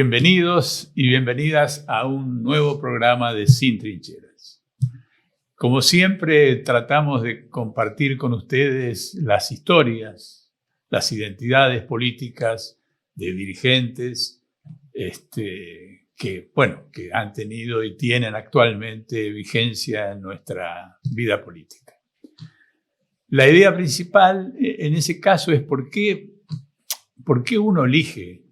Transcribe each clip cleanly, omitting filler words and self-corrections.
Bienvenidos y bienvenidas a un nuevo programa de Sin Trincheras. Como siempre, tratamos de compartir con ustedes las historias, las identidades políticas de dirigentes que han tenido y tienen actualmente vigencia en nuestra vida política. La idea principal en ese caso es por qué uno elige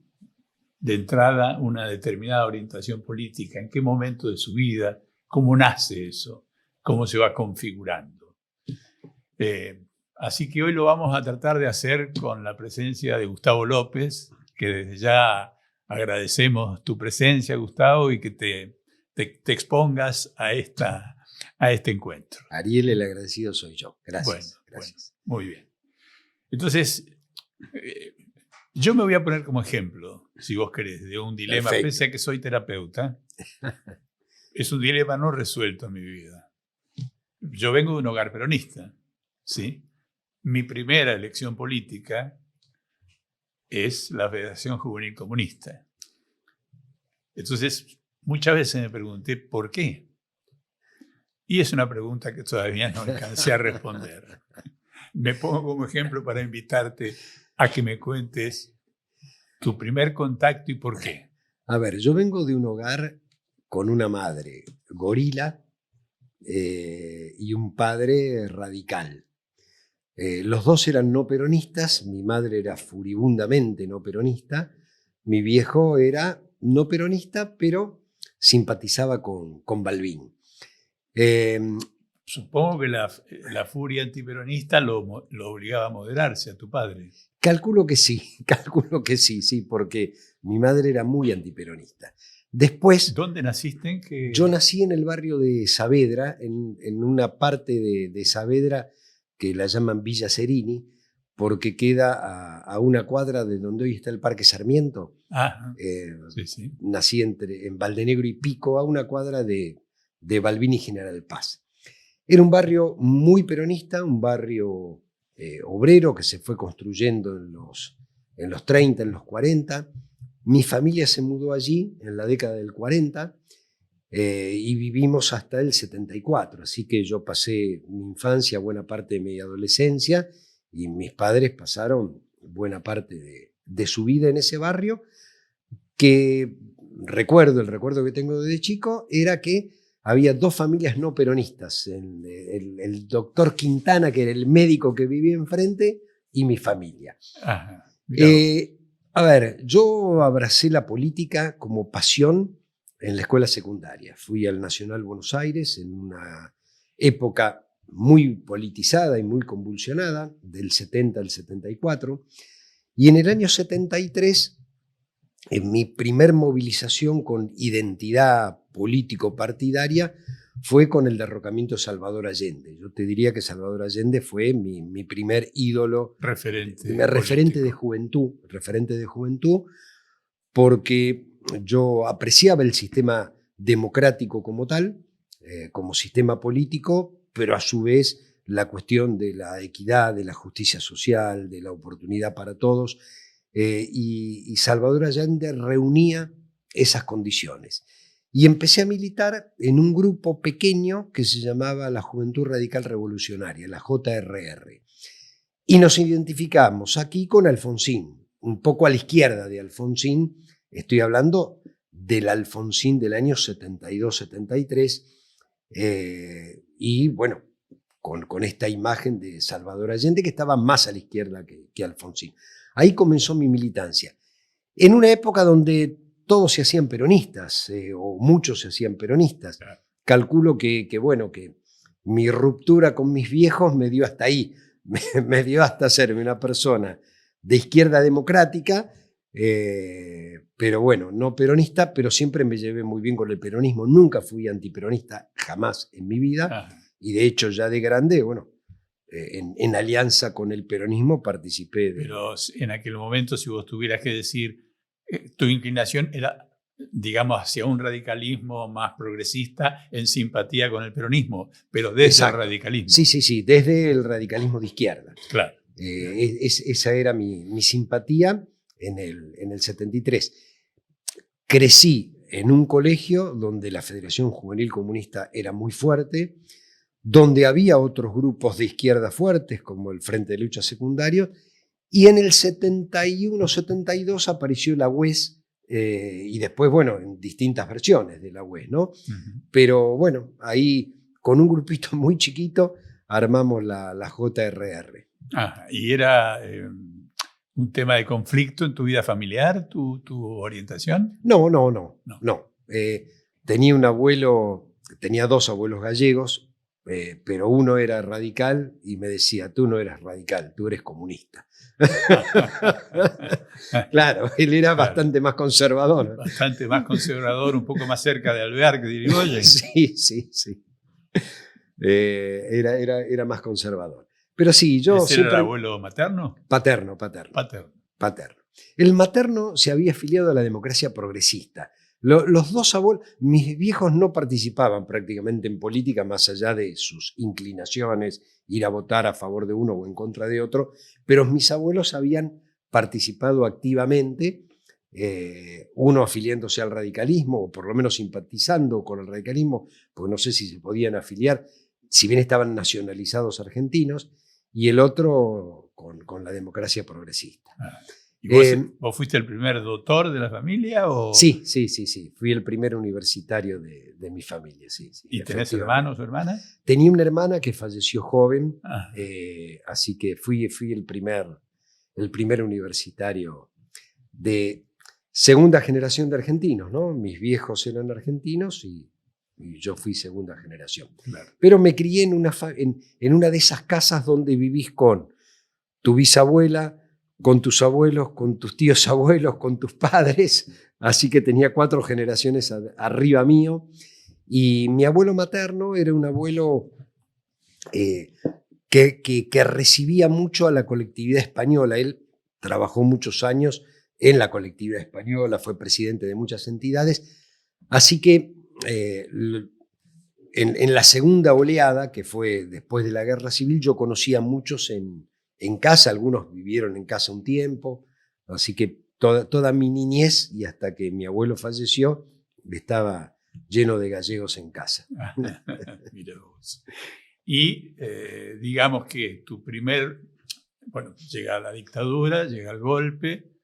de entrada una determinada orientación política, en qué momento de su vida, cómo nace eso, cómo se va configurando. Así que hoy lo vamos a tratar de hacer con la presencia de Gustavo López, que desde ya agradecemos tu presencia, Gustavo, y que te expongas a este encuentro. Ariel, el agradecido soy yo. Gracias. Gracias. Bueno, muy bien. Entonces, yo me voy a poner como ejemplo, si vos querés, de un dilema. Perfecto. Pese a que soy terapeuta, es un dilema no resuelto en mi vida. Yo vengo de un hogar peronista, ¿sí? Mi primera elección política es la Federación Juvenil Comunista. Entonces, muchas veces me pregunté, ¿por qué? Y es una pregunta que todavía no alcancé a responder. Me pongo como ejemplo para invitarte a que me cuentes tu primer contacto y por qué. A ver, yo vengo de un hogar con una madre gorila y un padre radical. Los dos eran no peronistas, mi madre era furibundamente no peronista, mi viejo era no peronista, pero simpatizaba con Balbín. Supongo que la furia antiperonista lo obligaba a moderarse a tu padre. Calculo que sí, sí, porque mi madre era muy antiperonista. Después, ¿Dónde naciste? Yo nací en el barrio de Saavedra, en una parte de Saavedra que la llaman Villa Serini, porque queda a una cuadra de donde hoy está el Parque Sarmiento. Sí. Nací en Valdenegro y Pico, a una cuadra de Balbín y General Paz. Era un barrio muy peronista, un barrio obrero que se fue construyendo en los 30, en los 40. Mi familia se mudó allí en la década del 40 y vivimos hasta el 74. Así que yo pasé mi infancia, buena parte de mi adolescencia, y mis padres pasaron buena parte de su vida en ese barrio, que el recuerdo que tengo desde chico era que había dos familias no peronistas, el doctor Quintana, que era el médico que vivía enfrente, y mi familia. A ver, yo abracé la política como pasión en la escuela secundaria. Fui al Nacional Buenos Aires en una época muy politizada y muy convulsionada, del 70 al 74, y en el año 73, en mi primer movilización con identidad político-partidaria fue con el derrocamiento de Salvador Allende. Yo te diría que Salvador Allende fue mi primer ídolo, referente de juventud, porque yo apreciaba el sistema democrático como tal, como sistema político, pero a su vez la cuestión de la equidad, de la justicia social, de la oportunidad para todos, y Salvador Allende reunía esas condiciones. Y empecé a militar en un grupo pequeño que se llamaba la Juventud Radical Revolucionaria, la JRR. Y nos identificamos aquí con Alfonsín, un poco a la izquierda de Alfonsín. Estoy hablando del Alfonsín del año 72-73. Y bueno, con esta imagen de Salvador Allende, que estaba más a la izquierda que Alfonsín. Ahí comenzó mi militancia. En una época donde todos se hacían peronistas, o muchos se hacían peronistas. Claro. Calculo que mi ruptura con mis viejos me dio hasta ahí, me dio hasta serme una persona de izquierda democrática, pero bueno, no peronista, pero siempre me llevé muy bien con el peronismo. Nunca fui antiperonista, jamás en mi vida, y de hecho ya de grande, bueno, en alianza con el peronismo participé. Pero en aquel momento, si vos tuvieras que decir, tu inclinación era, digamos, hacia un radicalismo más progresista en simpatía con el peronismo, pero desde Exacto. el radicalismo. Sí, desde el radicalismo de izquierda. Claro. Esa era mi simpatía en el 73. crecí en un colegio donde la Federación Juvenil Comunista era muy fuerte, donde había otros grupos de izquierda fuertes, como el Frente de Lucha Secundario, y en el 71-72 apareció la UES, y después, bueno, en distintas versiones de la UES, ¿no? Pero bueno, ahí con un grupito muy chiquito armamos la JRR. ¿Y era un tema de conflicto en tu vida familiar, tu orientación? No. Tenía un abuelo, tenía dos abuelos gallegos, pero uno era radical y me decía, tú no eres radical, tú eres comunista. Claro, él era bastante más conservador. Bastante más conservador, un poco más cerca de Alvear que de Irigoyen. Sí. Era más conservador. Pero sí, yo ¿Ese siempre... era el abuelo materno? Paterno. El materno se había afiliado a la democracia progresista. Los dos abuelos, mis viejos no participaban prácticamente en política más allá de sus inclinaciones, ir a votar a favor de uno o en contra de otro, pero mis abuelos habían participado activamente, uno afiliándose al radicalismo o por lo menos simpatizando con el radicalismo, porque no sé si se podían afiliar, si bien estaban nacionalizados argentinos, y el otro con la democracia progresista. ¿Y vos fuiste el primer doctor de la familia? ¿O? Sí. Fui el primer universitario de mi familia. Sí, ¿Y tenés hermanos o hermanas? Tenía una hermana que falleció joven, así que fui el primer universitario de segunda generación de argentinos, ¿no? Mis viejos eran argentinos y yo fui segunda generación. Claro. Pero me crié en una de esas casas donde vivís con tu bisabuela, con tus abuelos, con tus tíos abuelos, con tus padres, así que tenía 4 generaciones arriba mío. Y mi abuelo materno era un abuelo que recibía mucho a la colectividad española. Él trabajó muchos años en la colectividad española, fue presidente de muchas entidades, así que en la segunda oleada, que fue después de la Guerra Civil, yo conocía a muchos en casa, algunos vivieron en casa un tiempo, así que toda mi niñez y hasta que mi abuelo falleció estaba lleno de gallegos en casa. Mira vos. Y digamos que llega la dictadura, llega el golpe,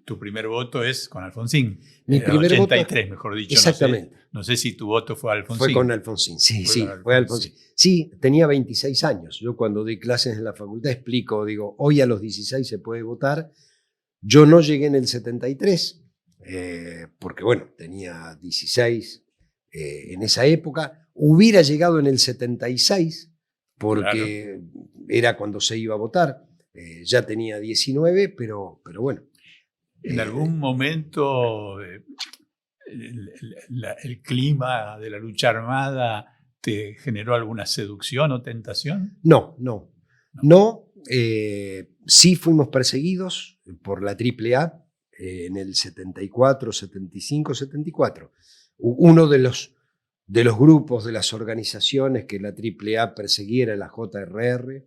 tu primer voto es con Alfonsín. Mi primer 83, voto, mejor dicho. exactamente. No sé si tu voto fue a Alfonsín. Fue con Alfonsín, fue Alfonsín. Sí, tenía 26 años. Yo cuando doy clases en la facultad explico, digo, hoy a los 16 se puede votar. Yo no llegué en el 73, porque bueno, tenía 16 en esa época. Hubiera llegado en el 76, porque era cuando se iba a votar. Ya tenía 19, pero bueno. En algún momento el clima de la lucha armada te generó alguna seducción o tentación? No. Sí fuimos perseguidos por la AAA en el 74, 75, 74. Uno de los grupos, de las organizaciones que la AAA persiguiera era la JRR.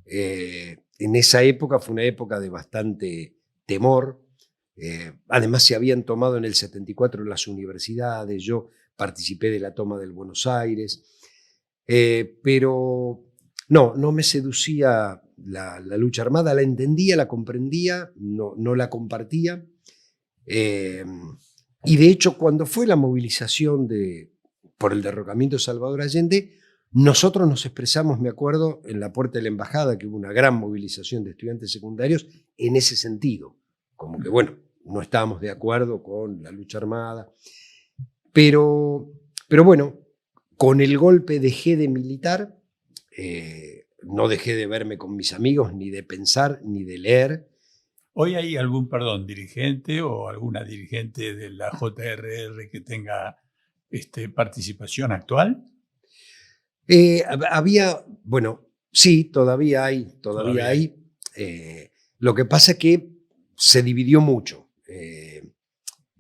En esa época fue una época de bastante temor. Además se habían tomado en el 74 las universidades, yo participé de la toma del Buenos Aires, pero no me seducía la lucha armada, la entendía, la comprendía, no la compartía. Y de hecho cuando fue la movilización por el derrocamiento de Salvador Allende, nosotros nos expresamos, me acuerdo, en la puerta de la embajada, que hubo una gran movilización de estudiantes secundarios en ese sentido, como que bueno, no estábamos de acuerdo con la lucha armada, pero bueno, con el golpe dejé de militar, no dejé de verme con mis amigos, ni de pensar, ni de leer. ¿Hoy hay algún, dirigente o alguna dirigente de la JRR que tenga participación actual? Sí, todavía hay. Lo que pasa es que se dividió mucho.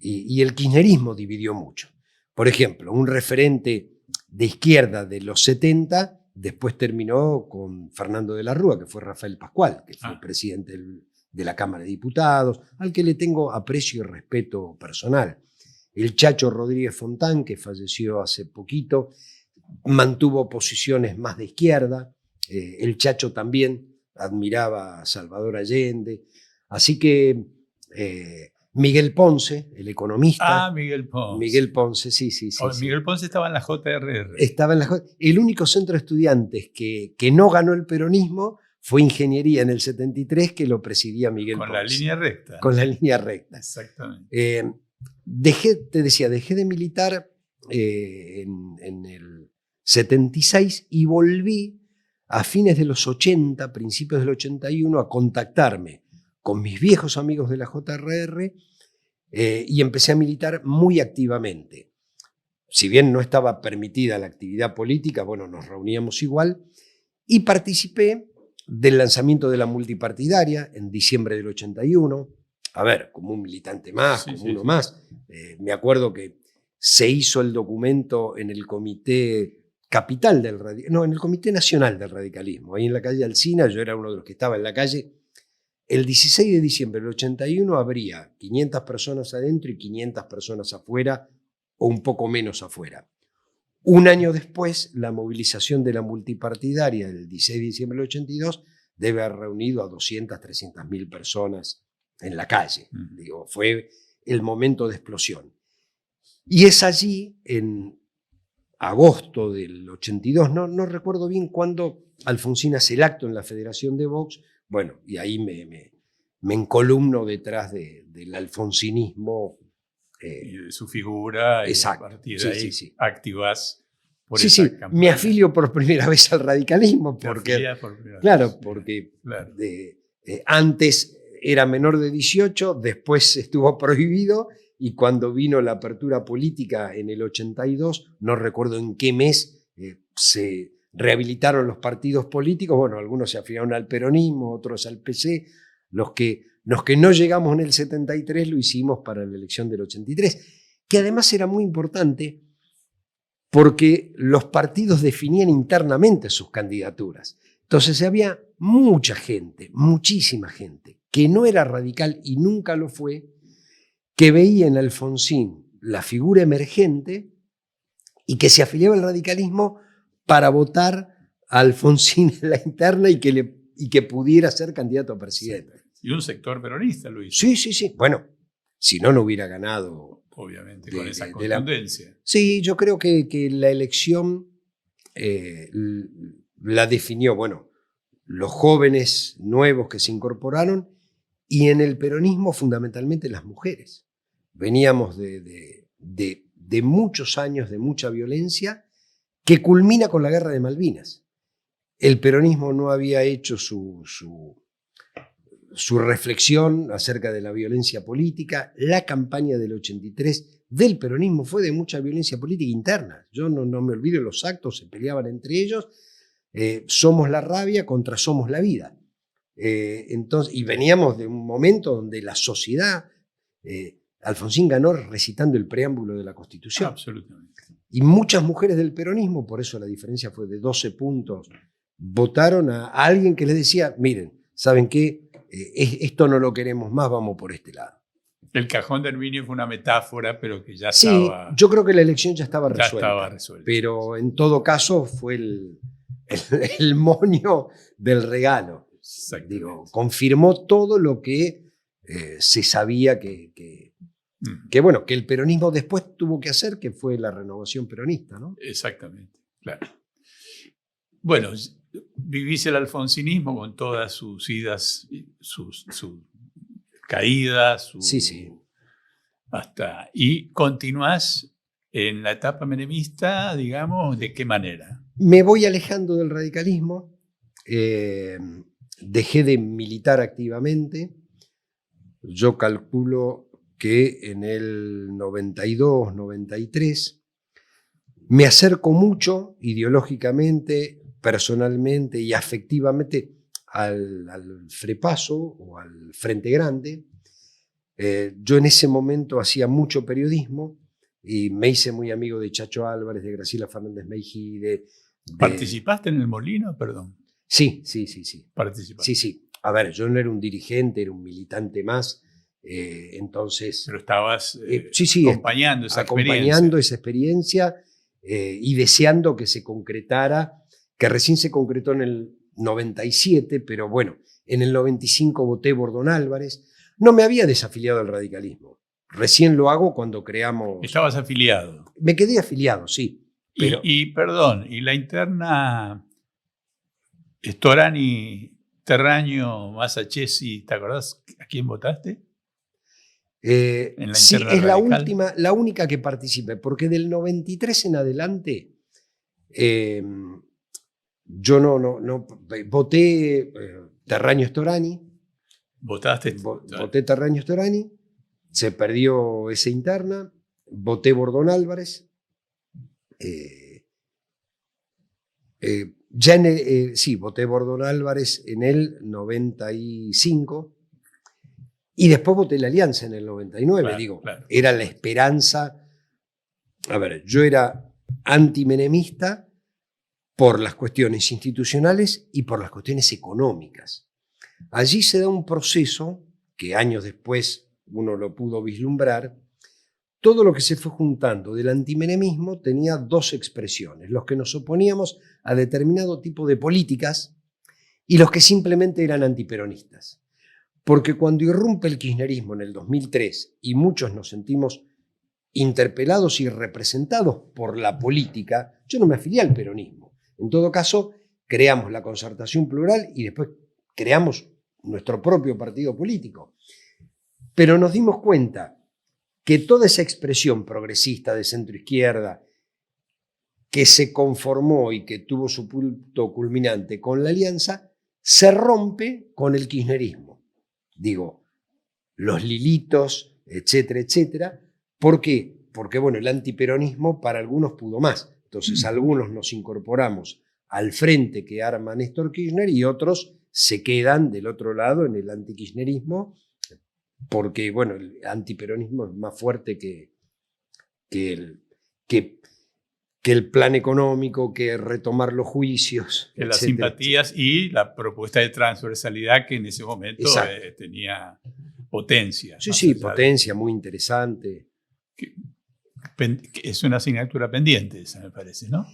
Y el kirchnerismo dividió mucho. Por ejemplo, un referente de izquierda de los 70 después terminó con Fernando de la Rúa, que fue Rafael Pascual, que fue presidente de la Cámara de Diputados, al que le tengo aprecio y respeto personal. El Chacho Rodríguez Fontán, que falleció hace poquito, mantuvo posiciones más de izquierda. El Chacho también admiraba a Salvador Allende. Así que Miguel Ponce, el economista. Ah, Miguel Ponce. Miguel Ponce, sí. Miguel Ponce estaba en la JRR. Estaba en el único centro de estudiantes que no ganó el peronismo fue Ingeniería en el 73, que lo presidía Miguel Ponce. Con la línea recta. Con la línea recta. Exactamente. Dejé de militar en el 76 y volví a fines de los 80, principios del 81, a contactarme con mis viejos amigos de la JRR y empecé a militar muy activamente. Si bien no estaba permitida la actividad política, bueno, nos reuníamos igual y participé del lanzamiento de la multipartidaria en diciembre del 81. A ver, como un militante más, uno más. Me acuerdo que se hizo el documento en el Comité Capital en el Comité Nacional del Radicalismo, ahí en la calle Alsina. Yo era uno de los que estaba en la calle. El 16 de diciembre del 81 habría 500 personas adentro y 500 personas afuera, o un poco menos afuera. Un año después, la movilización de la multipartidaria del 16 de diciembre del 82 debe haber reunido a 200, 300 mil personas en la calle. Digo, fue el momento de explosión. Y es allí, en agosto del 82, no recuerdo bien cuándo Alfonsín hace el acto en la Federación de Vox. Bueno, y ahí me encolumno detrás del alfonsinismo. Y de su figura, exacto, y a partir de ahí activás por esa campaña. Me afilio por primera vez al radicalismo, porque, antes era menor de 18, después estuvo prohibido, y cuando vino la apertura política en el 82, no recuerdo en qué mes, se rehabilitaron los partidos políticos. Bueno, algunos se afiliaron al peronismo, otros al PC. Los que no llegamos en el 73 lo hicimos para la elección del 83, que además era muy importante porque los partidos definían internamente sus candidaturas. Entonces había mucha gente, muchísima gente, que no era radical y nunca lo fue, que veía en Alfonsín la figura emergente y que se afiliaba al radicalismo para votar a Alfonsín en la interna y que pudiera ser candidato a presidente. Y un sector peronista lo hizo. Sí. Bueno, si no hubiera ganado. Obviamente, con esa contundencia. Sí, yo creo que la elección la definió, bueno, los jóvenes nuevos que se incorporaron, y en el peronismo fundamentalmente las mujeres. Veníamos de muchos años de mucha violencia que culmina con la Guerra de Malvinas. El peronismo no había hecho su reflexión acerca de la violencia política. La campaña del 83 del peronismo fue de mucha violencia política interna. Yo no me olvido, los actos se peleaban entre ellos. Somos la rabia contra somos la vida. Entonces, y veníamos de un momento donde la sociedad, Alfonsín ganó recitando el preámbulo de la Constitución. Absolutamente. Y muchas mujeres del peronismo, por eso la diferencia fue de 12 puntos, votaron a alguien que les decía, miren, ¿saben qué? Esto no lo queremos más, vamos por este lado. El cajón de Herminio fue una metáfora, pero que ya estaba... Sí, yo creo que la elección ya estaba resuelta. Ya estaba resuelta. Pero en todo caso fue el moño del regalo. Digo, confirmó todo lo que se sabía que el peronismo después tuvo que hacer, que fue la renovación peronista, ¿no? Exactamente, claro. Bueno, vivís el alfonsinismo con todas sus idas, sus caídas, sí. Y continuás en la etapa menemista, digamos, ¿de qué manera? Me voy alejando del radicalismo, dejé de militar activamente. Yo calculo que en el 92, 93, me acerco mucho ideológicamente, personalmente y afectivamente al Frepaso o al Frente Grande. Yo en ese momento hacía mucho periodismo y me hice muy amigo de Chacho Álvarez, de Graciela Fernández Meijide. ¿Participaste en el Molino? Perdón. Sí. Participaste. Sí. A ver, yo no era un dirigente, era un militante más, entonces... Pero estabas sí, acompañando esa acompañando experiencia. esa experiencia y deseando que se concretara, que recién se concretó en el 97, pero bueno, en el 95 voté Bordón Álvarez. No me había desafiliado al radicalismo. Recién lo hago cuando creamos... Estabas afiliado. Me quedé afiliado, sí. Pero... Perdón, ¿y la interna Storani, Terraño, Masachesi, ¿te acordás a quién votaste? En la sí, interna es radical. la única que participé, porque del 93 en adelante yo no voté Terraño Storani. ¿Votaste? Voté Terraño Storani, se perdió esa interna, voté Bordón Álvarez. Sí, voté Bordón Álvarez en el 95 y después voté la Alianza en el 99. Claro, claro. Era la esperanza. A ver, yo era antimenemista por las cuestiones institucionales y por las cuestiones económicas. Allí se da un proceso que años después uno lo pudo vislumbrar. Todo lo que se fue juntando del antimenemismo tenía dos expresiones: los que nos oponíamos a determinado tipo de políticas y los que simplemente eran antiperonistas. Porque cuando irrumpe el kirchnerismo en el 2003 y muchos nos sentimos interpelados y representados por la política, yo no me afilié al peronismo. En todo caso, creamos la Concertación Plural y después creamos nuestro propio partido político. Pero nos dimos cuenta que toda esa expresión progresista de centro-izquierda que se conformó y que tuvo su punto culminante con la Alianza, se rompe con el kirchnerismo. Digo, los lilitos, etcétera, etcétera. ¿Por qué? Porque, bueno, el antiperonismo para algunos pudo más. Entonces, algunos nos incorporamos al frente que arma Néstor Kirchner y otros se quedan del otro lado en el antikirchnerismo, porque, bueno, el antiperonismo es más fuerte que el plan económico, que retomar los juicios, que las simpatías, etcétera. Y la propuesta de transversalidad que en ese momento tenía potencia. Sí, potencia, muy interesante. Que es una asignatura pendiente esa, me parece, ¿no?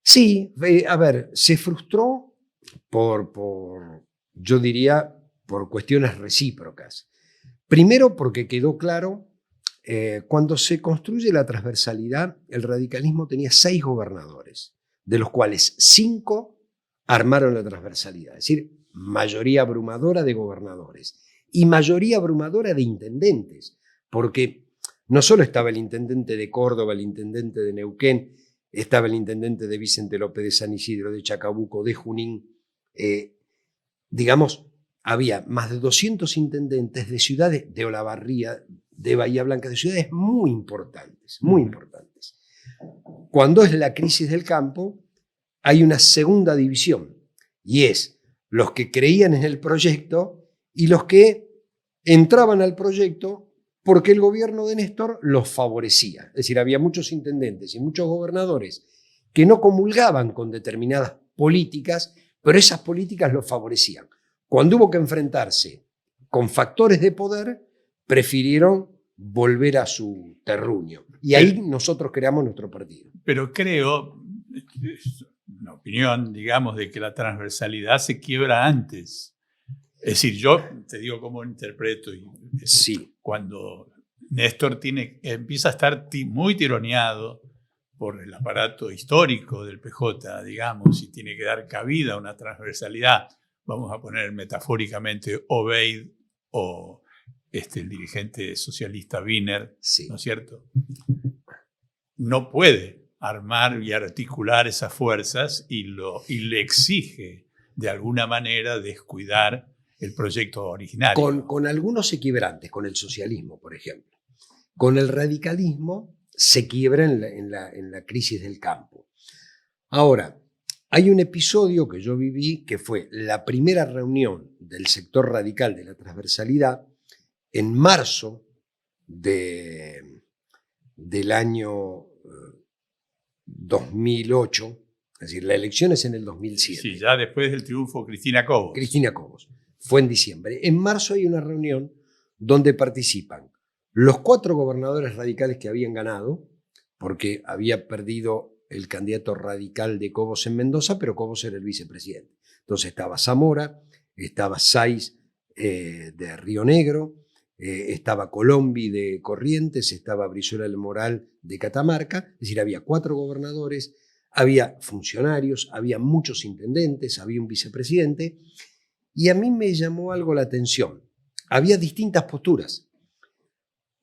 Sí, a ver, se frustró yo diría, por cuestiones recíprocas. Primero porque quedó claro, cuando se construye la transversalidad, el radicalismo tenía 6 gobernadores, de los cuales 5 armaron la transversalidad, es decir, mayoría abrumadora de gobernadores y mayoría abrumadora de intendentes, porque no solo estaba el intendente de Córdoba, el intendente de Neuquén, estaba el intendente de Vicente López de San Isidro, de Chacabuco, de Junín. Digamos, había más de 200 intendentes de ciudades, de Olavarría, de Bahía Blanca, de ciudades muy importantes, muy importantes. Cuando es la crisis del campo, hay una segunda división, y es los que creían en el proyecto y los que entraban al proyecto porque el gobierno de Néstor los favorecía. Es decir, había muchos intendentes y muchos gobernadores que no comulgaban con determinadas políticas, pero esas políticas los favorecían. Cuando hubo que enfrentarse con factores de poder, prefirieron volver a su terruño. Y ahí nosotros creamos nuestro partido. Pero creo, es una opinión, digamos, de que la transversalidad se quiebra antes. Es decir, yo te digo cómo interpreto. Sí. Cuando Néstor empieza a estar muy tironeado por el aparato histórico del PJ, digamos, y tiene que dar cabida a una transversalidad, vamos a poner metafóricamente Obeid o el dirigente socialista Wiener, sí, ¿no es cierto? No puede armar y articular esas fuerzas y le exige de alguna manera descuidar el proyecto originario. Con algunos equilibrantes, con el socialismo, por ejemplo. Con el radicalismo se quiebra en la crisis del campo. Ahora, hay un episodio que yo viví que fue la primera reunión del sector radical de la transversalidad en marzo del año 2008, es decir, la elección es en el 2007. Sí, ya después del triunfo Cristina Cobos. Cristina Cobos. fue en diciembre. En marzo hay una reunión donde participan los 4 gobernadores radicales que habían ganado, porque había perdido el candidato radical de Cobos en Mendoza, pero Cobos era el vicepresidente. Entonces estaba Zamora, estaba Sáiz de Río Negro, estaba Colombi de Corrientes, estaba Brizuela del Moral de Catamarca, es decir, había 4 gobernadores, había funcionarios, había muchos intendentes, había un vicepresidente, y a mí me llamó algo la atención. Había distintas posturas.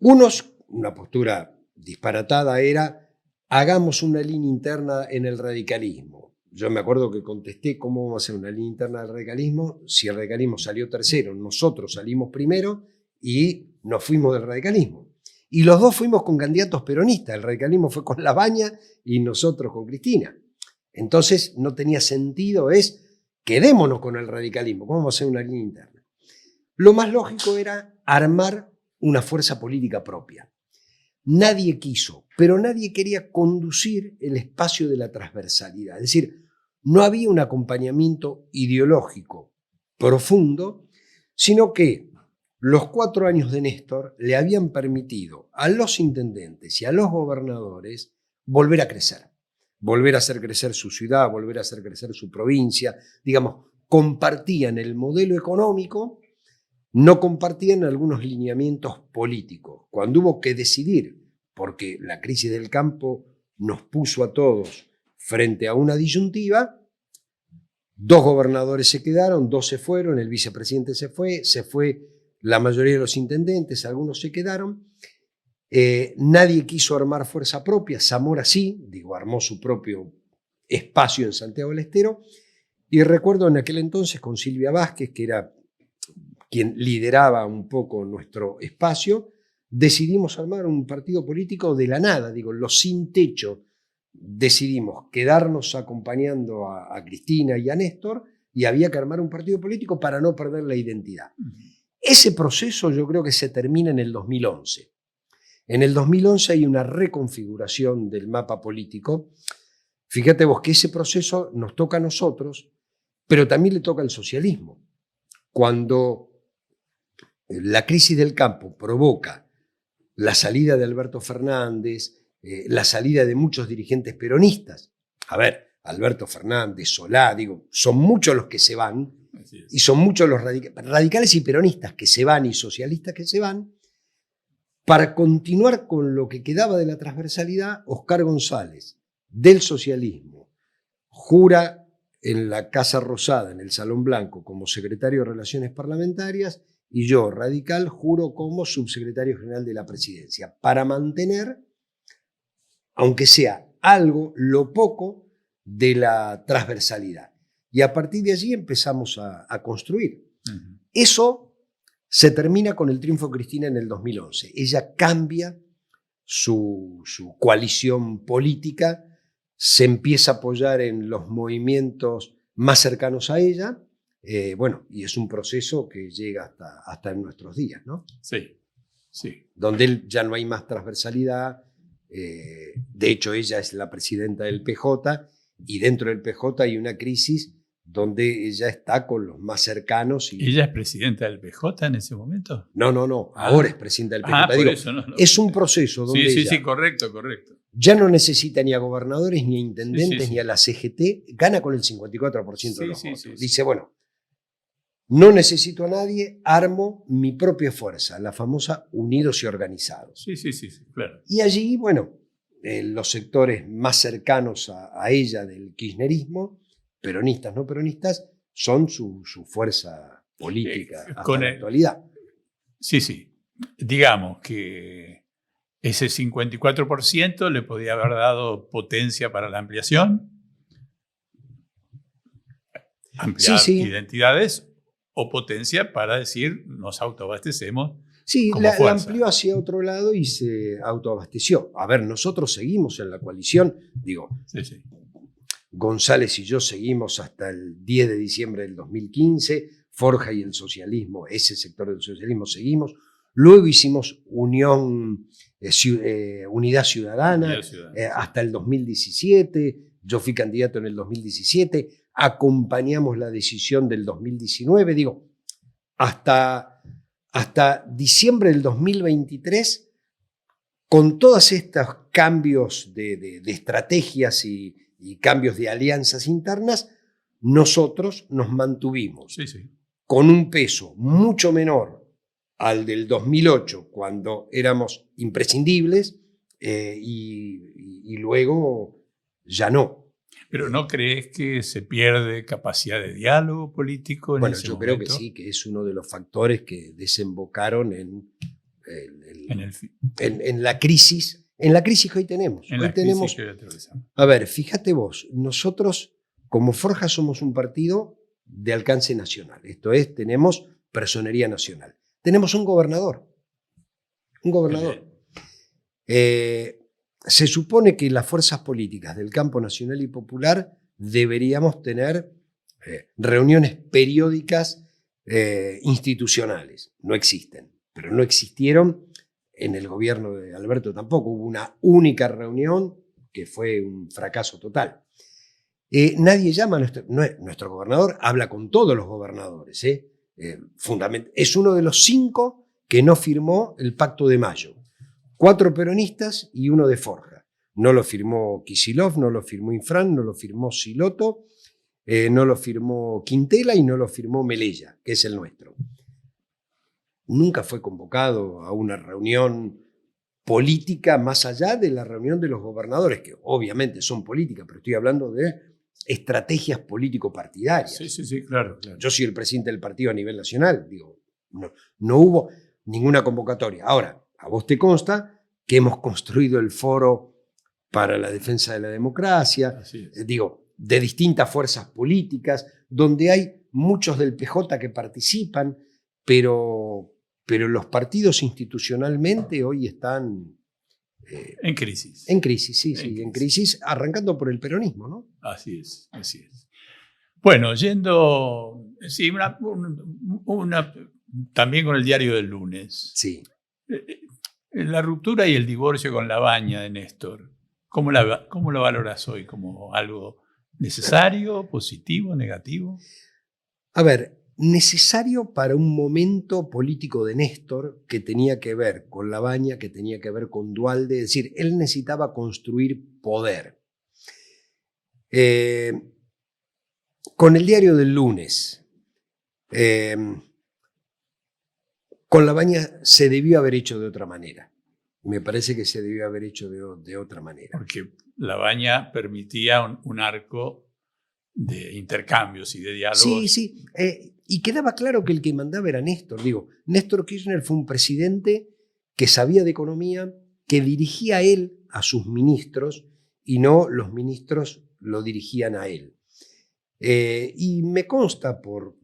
Una postura disparatada era: hagamos una línea interna en el radicalismo. Yo me acuerdo que contesté: ¿cómo vamos a hacer una línea interna del radicalismo si el radicalismo salió tercero? Nosotros salimos primero y nos fuimos del radicalismo. Y los dos fuimos con candidatos peronistas. El radicalismo fue con Labaña y nosotros con Cristina. Entonces no tenía sentido, quedémonos con el radicalismo. ¿Cómo vamos a hacer una línea interna? Lo más lógico era armar una fuerza política propia. Nadie quiso, pero nadie quería conducir el espacio de la transversalidad. Es decir, no había un acompañamiento ideológico profundo, sino que los 4 años de Néstor le habían permitido a los intendentes y a los gobernadores volver a crecer, volver a hacer crecer su ciudad, volver a hacer crecer su provincia. Digamos, compartían el modelo económico, no compartían algunos lineamientos políticos. Cuando hubo que decidir, porque la crisis del campo nos puso a todos frente a una disyuntiva, 2 gobernadores se quedaron, 2 se fueron, el vicepresidente se fue la mayoría de los intendentes, algunos se quedaron. Nadie quiso armar fuerza propia. Zamora sí, armó su propio espacio en Santiago del Estero. Y recuerdo en aquel entonces con Silvia Vázquez, que era quien lideraba un poco nuestro espacio, decidimos armar un partido político de la nada, los sin techo. Decidimos quedarnos acompañando a Cristina y a Néstor, y había que armar un partido político para no perder la identidad. Ese proceso yo creo que se termina en el 2011. En el 2011 hay una reconfiguración del mapa político. Fíjate vos que ese proceso nos toca a nosotros, pero también le toca al socialismo. Cuando la crisis del campo provoca la salida de Alberto Fernández, la salida de muchos dirigentes peronistas. A ver, Alberto Fernández, Solá, son muchos los que se van, y son muchos los radicales y peronistas que se van y socialistas que se van. Para continuar con lo que quedaba de la transversalidad, Oscar González, del socialismo, jura en la Casa Rosada, en el Salón Blanco, como secretario de Relaciones Parlamentarias, y yo, radical, juro como subsecretario general de la presidencia, para mantener, aunque sea algo, lo poco de la transversalidad. Y a partir de allí empezamos a construir. Eso se termina con el triunfo de Cristina en el 2011. Ella cambia su coalición política, se empieza a apoyar en los movimientos más cercanos a ella, y es un proceso que llega hasta en nuestros días, ¿no? Sí, sí. Donde ya no hay más transversalidad. De hecho, ella es la presidenta del PJ, y dentro del PJ hay una crisis donde ella está con los más cercanos. ¿Ella es presidenta del PJ en ese momento? No. Ahora es presidenta del PJ. Eso no. Es un proceso donde Sí, correcto. Ya no necesita ni a gobernadores, ni a intendentes, ni a la CGT. Gana con el 54% de los votos. Dice, no necesito a nadie, armo mi propia fuerza, la famosa Unidos y Organizados. Sí, claro. Y allí, los sectores más cercanos a ella del kirchnerismo, peronistas, no peronistas, son su fuerza política hasta la actualidad. Sí. Digamos que ese 54% le podía haber dado potencia para la ampliación, ampliar identidades, o potencia para decir nos autoabastecemos. Sí, la amplió hacia otro lado y se autoabasteció. A ver, nosotros seguimos en la coalición, Sí. González y yo seguimos hasta el 10 de diciembre del 2015, Forja y el socialismo, ese sector del socialismo seguimos. Luego hicimos Unidad Ciudadana, hasta el 2017, yo fui candidato en el 2017, acompañamos la decisión del 2019, hasta diciembre del 2023, con todos estos cambios de estrategias y cambios de alianzas internas, nosotros nos mantuvimos con un peso mucho menor al del 2008, cuando éramos imprescindibles, y luego ya no. ¿Pero no crees que se pierde capacidad de diálogo político en ese yo momento? Creo que sí, que es uno de los factores que desembocaron en la crisis, que hoy tenemos. A ver, fíjate vos, nosotros como Forja somos un partido de alcance nacional. Esto es, tenemos personería nacional. Tenemos un gobernador. Se supone que las fuerzas políticas del campo nacional y popular deberíamos tener reuniones periódicas institucionales. No existen, pero no existieron en el gobierno de Alberto tampoco. Hubo una única reunión que fue un fracaso total. Nadie llama a nuestro gobernador, habla con todos los gobernadores. Es uno de los 5 que no firmó el Pacto de Mayo. 4 peronistas y 1 de Forja. No lo firmó Kicillof, no lo firmó Infran, no lo firmó Silotto, no lo firmó Quintela y no lo firmó Melella, que es el nuestro. Nunca fue convocado a una reunión política más allá de la reunión de los gobernadores, que obviamente son políticas, pero estoy hablando de estrategias político-partidarias. Sí, claro. Yo soy el presidente del partido a nivel nacional, digo, no hubo ninguna convocatoria. Ahora, a vos te consta que hemos construido el foro para la defensa de la democracia, de distintas fuerzas políticas, donde hay muchos del PJ que participan, pero los partidos institucionalmente hoy están en crisis. En crisis, en crisis, arrancando por el peronismo, ¿no? Así es. Bueno, yendo, también con el diario del lunes. Sí. La ruptura y el divorcio con Labaña de Néstor, ¿cómo lo valoras hoy? ¿Como algo necesario, positivo, negativo? A ver, necesario para un momento político de Néstor que tenía que ver con Labaña, que tenía que ver con Duhalde, es decir, él necesitaba construir poder. Con el diario del lunes, con Labaña se debió haber hecho de otra manera. Me parece que se debió haber hecho de otra manera. Porque Labaña permitía un arco de intercambios y de diálogos. Sí. Y quedaba claro que el que mandaba era Néstor. Néstor Kirchner fue un presidente que sabía de economía, que dirigía a él a sus ministros y no los ministros lo dirigían a él. Y me consta por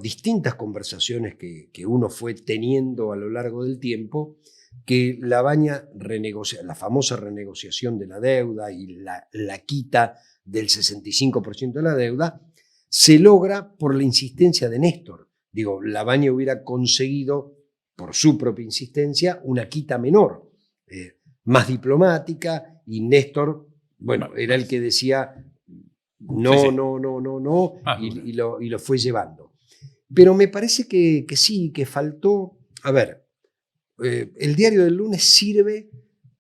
distintas conversaciones que uno fue teniendo a lo largo del tiempo, que Labaña la famosa renegociación de la deuda y la quita del 65% de la deuda, se logra por la insistencia de Néstor. Labaña hubiera conseguido, por su propia insistencia, una quita menor, más diplomática, y Néstor, era el que decía no, y lo fue llevando. Pero me parece que sí, que faltó. A ver, el diario del lunes sirve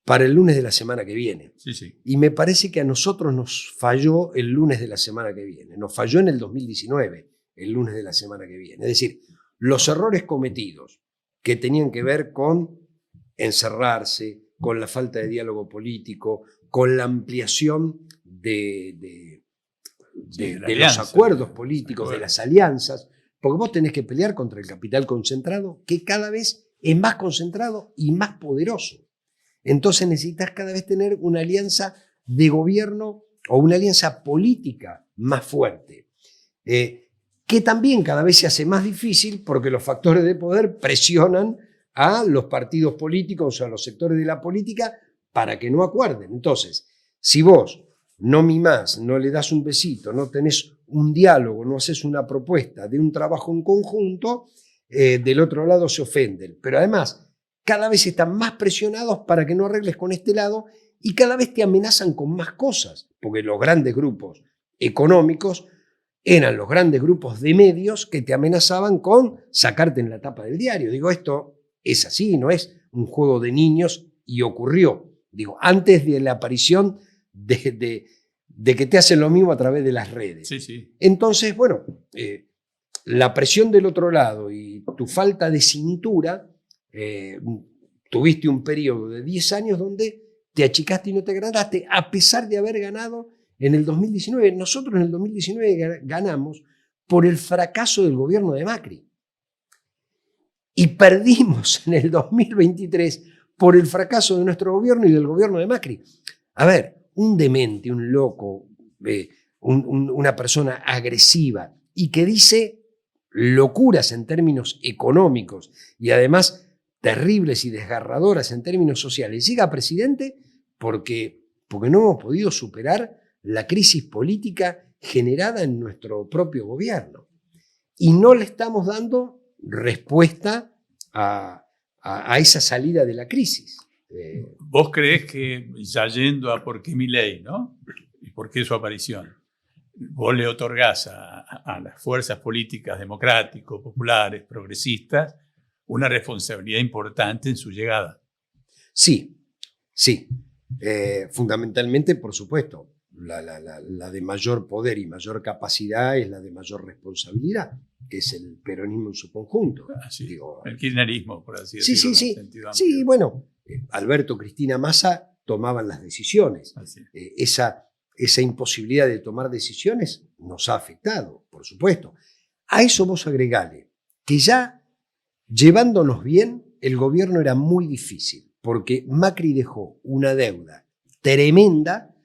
para el lunes de la semana que viene. Sí. Y me parece que a nosotros nos falló el lunes de la semana que viene. Nos falló en el 2019, el lunes de la semana que viene. Es decir, los errores cometidos que tenían que ver con encerrarse, con la falta de diálogo político, con la ampliación de los acuerdos políticos, de las alianzas, porque vos tenés que pelear contra el capital concentrado, que cada vez es más concentrado y más poderoso. Entonces necesitas cada vez tener una alianza de gobierno o una alianza política más fuerte, que también cada vez se hace más difícil porque los factores de poder presionan a los partidos políticos o a los sectores de la política para que no acuerden. Entonces, si vos no mimás, no le das un besito, no tenés un diálogo, no haces una propuesta de un trabajo en conjunto, del otro lado se ofenden. Pero además, cada vez están más presionados para que no arregles con este lado y cada vez te amenazan con más cosas, porque los grandes grupos económicos eran los grandes grupos de medios que te amenazaban con sacarte en la tapa del diario. Digo, esto es así, no es un juego de niños y ocurrió. Digo, antes de la aparición de que te hacen lo mismo a través de las redes. Sí, sí. Entonces, bueno, la presión del otro lado y tu falta de cintura, tuviste un periodo de 10 años donde te achicaste y no te agrandaste, a pesar de haber ganado en el 2019. Nosotros en el 2019 ganamos por el fracaso del gobierno de Macri. Y perdimos en el 2023 por el fracaso de nuestro gobierno y del gobierno de Macri. A ver, un demente, un loco, una persona agresiva y que dice locuras en términos económicos y además terribles y desgarradoras en términos sociales, llega presidente porque no hemos podido superar la crisis política generada en nuestro propio gobierno. Y no le estamos dando respuesta a esa salida de la crisis. ¿Vos creés que, ya yendo a por qué Milei, ¿no? ¿Y por qué su aparición? Vos le otorgás a las fuerzas políticas democráticos, populares, progresistas, una responsabilidad importante en su llegada. Sí. Fundamentalmente, por supuesto, la de mayor poder y mayor capacidad es la de mayor responsabilidad, que es el peronismo en su conjunto. Así, digo, el kirchnerismo, por así decirlo. Sí, bueno, Alberto, Cristina, Massa tomaban las decisiones. Esa imposibilidad de tomar decisiones nos ha afectado, por supuesto. A eso vos agregale que ya llevándonos bien, el gobierno era muy difícil, porque Macri dejó una deuda tremenda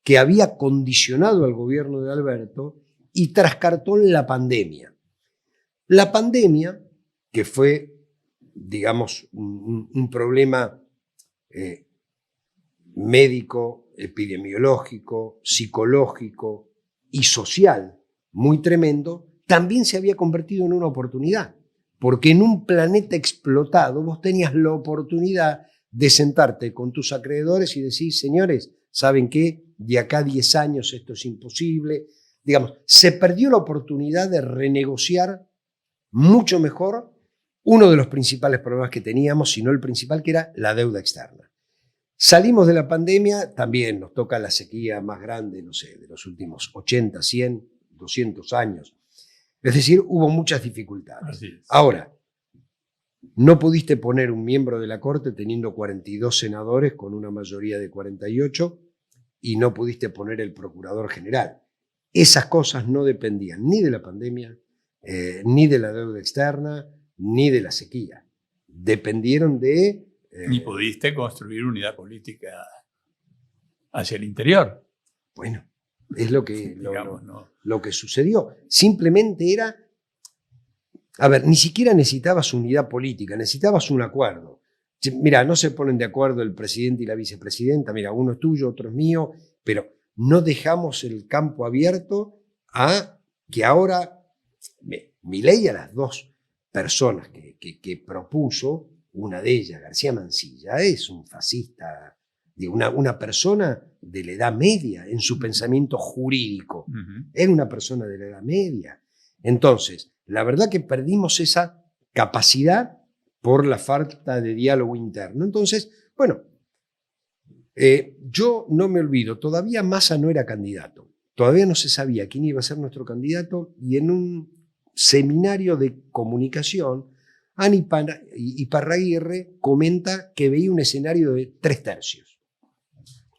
que había condicionado al gobierno de Alberto y trascartó la pandemia. La pandemia, que fue, digamos, un problema médico, epidemiológico, psicológico y social muy tremendo, también se había convertido en una oportunidad. Porque en un planeta explotado vos tenías la oportunidad de sentarte con tus acreedores y decir, señores, ¿saben qué? De acá a 10 años esto es imposible. Digamos, se perdió la oportunidad de renegociar mucho mejor uno de los principales problemas que teníamos, si no el principal, que era la deuda externa. Salimos de la pandemia, también nos toca la sequía más grande, no sé, de los últimos 80, 100, 200 años. Es decir, hubo muchas dificultades. Ahora, no pudiste poner un miembro de la Corte teniendo 42 senadores con una mayoría de 48 y no pudiste poner el procurador general. Esas cosas no dependían ni de la pandemia, ni de la deuda externa, ni de la sequía. Dependieron de... Ni pudiste construir unidad política hacia el interior. Bueno, es lo que, digamos, ¿no? Lo que sucedió. Simplemente era... A ver, ni siquiera necesitabas unidad política, necesitabas un acuerdo. Mira, no se ponen de acuerdo el presidente y la vicepresidenta, mira, uno es tuyo, otro es mío, pero no dejamos el campo abierto a que ahora Milei, a las dos personas que propuso, una de ellas, García Mansilla, es un fascista, una persona de la edad media en su pensamiento jurídico. Era una persona de la edad media. Entonces, la verdad que perdimos esa capacidad por la falta de diálogo interno. Entonces, bueno, yo no me olvido, todavía Massa no era candidato, todavía no se sabía quién iba a ser nuestro candidato y en un seminario de comunicación, Ani Iparraguirre comenta que veía un escenario de 3/3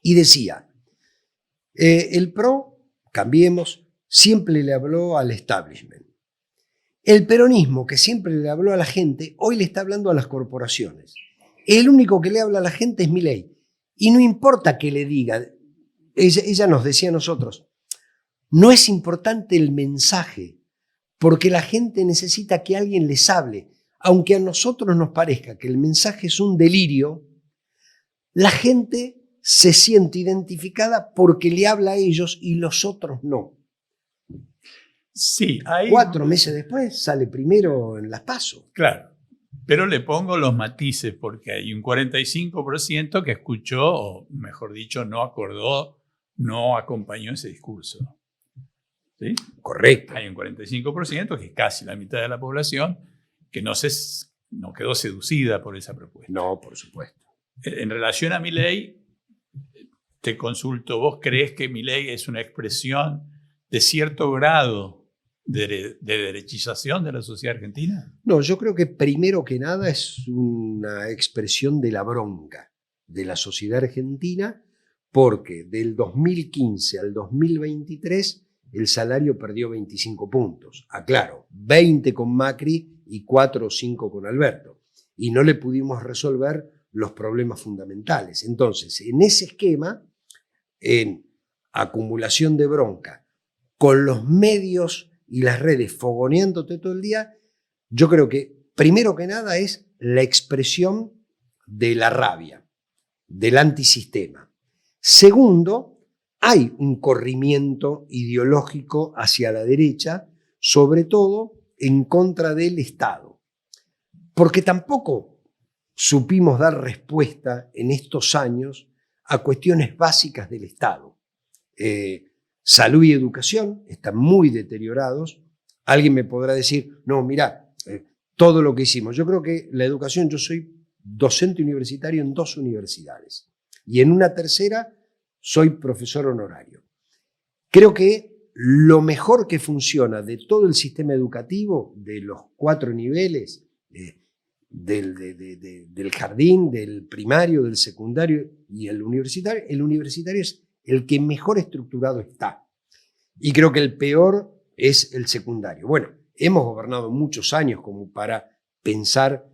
y decía, el PRO, Cambiemos, siempre le habló al establishment. El peronismo, que siempre le habló a la gente, hoy le está hablando a las corporaciones. El único que le habla a la gente es Milei. Y no importa que le diga, ella nos decía a nosotros, no es importante el mensaje, porque la gente necesita que alguien les hable. Aunque a nosotros nos parezca que el mensaje es un delirio, la gente se siente identificada porque le habla a ellos y los otros no. Sí, 4 meses después sale primero en las PASO. Claro, pero le pongo los matices porque hay un 45% que escuchó, o mejor dicho, no acordó, no acompañó ese discurso. ¿sí? Correcto. Hay un 45%, que es casi la mitad de la población, que no quedó seducida por esa propuesta. No, por supuesto. En relación a Milei, te consulto, ¿vos creés que Milei es una expresión de cierto grado de derechización de la sociedad argentina? No, yo creo que primero que nada es una expresión de la bronca de la sociedad argentina, porque del 2015 al 2023 el salario perdió 25 puntos. Aclaro, 20 con Macri y 4 o 5 con Alberto. Y no le pudimos resolver los problemas fundamentales. Entonces, en ese esquema, en acumulación de bronca, con los medios y las redes fogoneándote todo el día, yo creo que primero que nada es la expresión de la rabia, del antisistema. Segundo, hay un corrimiento ideológico hacia la derecha, sobre todo en contra del Estado, porque tampoco supimos dar respuesta en estos años a cuestiones básicas del Estado. Salud y educación están muy deteriorados. Alguien me podrá decir, no, mirá, todo lo que hicimos. Yo creo que la educación, yo soy docente universitario en 2 universidades y en una tercera soy profesor honorario. Creo que lo mejor que funciona de todo el sistema educativo, de los 4 niveles, del jardín, del primario, del secundario y el universitario es el que mejor estructurado está. Y creo que el peor es el secundario. Bueno, hemos gobernado muchos años como para pensar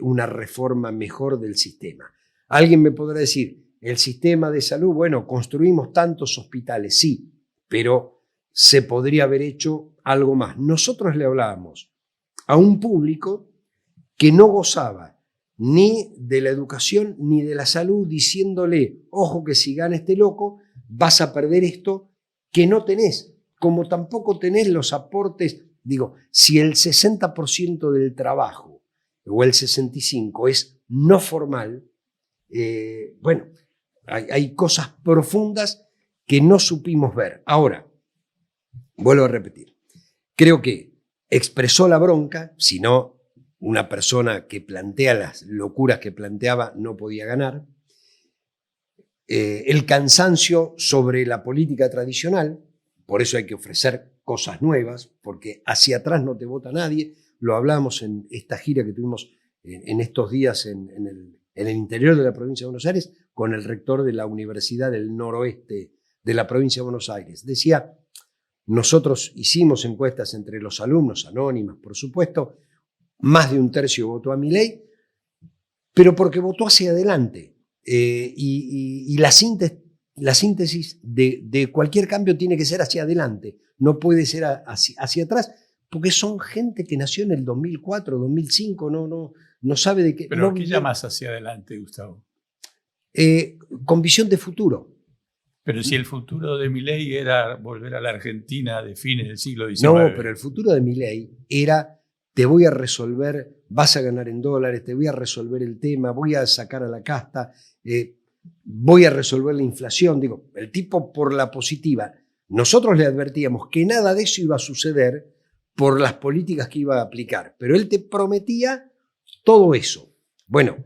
una reforma mejor del sistema. Alguien me podrá decir, el sistema de salud, bueno, construimos tantos hospitales, sí, pero se podría haber hecho algo más. Nosotros le hablábamos a un público que no gozaba ni de la educación ni de la salud, diciéndole, ojo que si gana este loco, vas a perder esto que no tenés, como tampoco tenés los aportes. Digo, si el 60% del trabajo o el 65% es no formal, bueno, hay cosas profundas que no supimos ver. Ahora, vuelvo a repetir, creo que expresó la bronca, si no, una persona que plantea las locuras que planteaba no podía ganar. El cansancio sobre la política tradicional, por eso hay que ofrecer cosas nuevas, porque hacia atrás no te vota nadie. Lo hablamos en esta gira que tuvimos en estos días en el interior de la provincia de Buenos Aires con el rector de la Universidad del Noroeste de la provincia de Buenos Aires. Decía, nosotros hicimos encuestas entre los alumnos, anónimas, por supuesto, más de un tercio votó a Milei, pero porque votó hacia adelante. Y la síntesis de cualquier cambio tiene que ser hacia adelante, no puede ser hacia atrás, porque son gente que nació en el 2004, 2005, no sabe de qué. ¿Pero qué llamas hacia adelante, Gustavo? Con visión de futuro. Pero si el futuro de Milei era volver a la Argentina de fines del siglo XIX. No, pero el futuro de Milei era, te voy a resolver, vas a ganar en dólares, te voy a resolver el tema, voy a sacar a la casta, voy a resolver la inflación. Digo, el tipo por la positiva. Nosotros le advertíamos que nada de eso iba a suceder por las políticas que iba a aplicar, pero él te prometía todo eso. Bueno,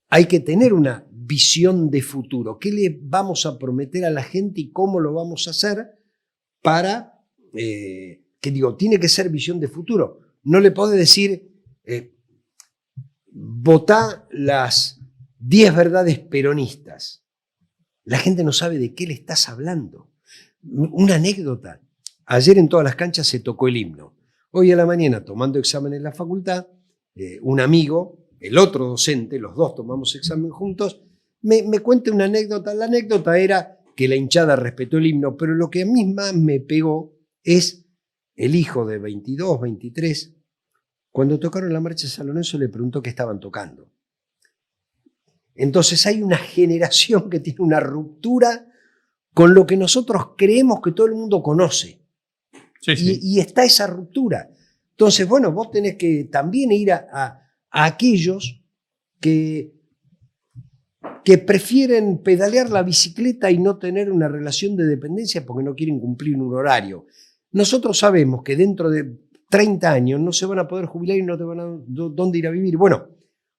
hay que tener una visión de futuro. ¿Qué le vamos a prometer a la gente y cómo lo vamos a hacer para, tiene que ser visión de futuro? No le podés decir, votá las 10 verdades peronistas. La gente no sabe de qué le estás hablando. Una anécdota. Ayer en todas las canchas se tocó el himno. Hoy a la mañana, tomando examen en la facultad, un amigo, el otro docente, los dos tomamos examen juntos, me cuenta una anécdota. La anécdota era que la hinchada respetó el himno, pero lo que a mí más me pegó es el hijo de 22, 23. Cuando tocaron la marcha de San Lorenzo le preguntó qué estaban tocando. Entonces hay una generación que tiene una ruptura con lo que nosotros creemos que todo el mundo conoce. Sí, sí. Y está esa ruptura. Entonces, bueno, vos tenés que también ir a aquellos que prefieren pedalear la bicicleta y no tener una relación de dependencia porque no quieren cumplir un horario. nosotros sabemos que dentro de 30 años no se van a poder jubilar y no te van a dónde ir a vivir. Bueno,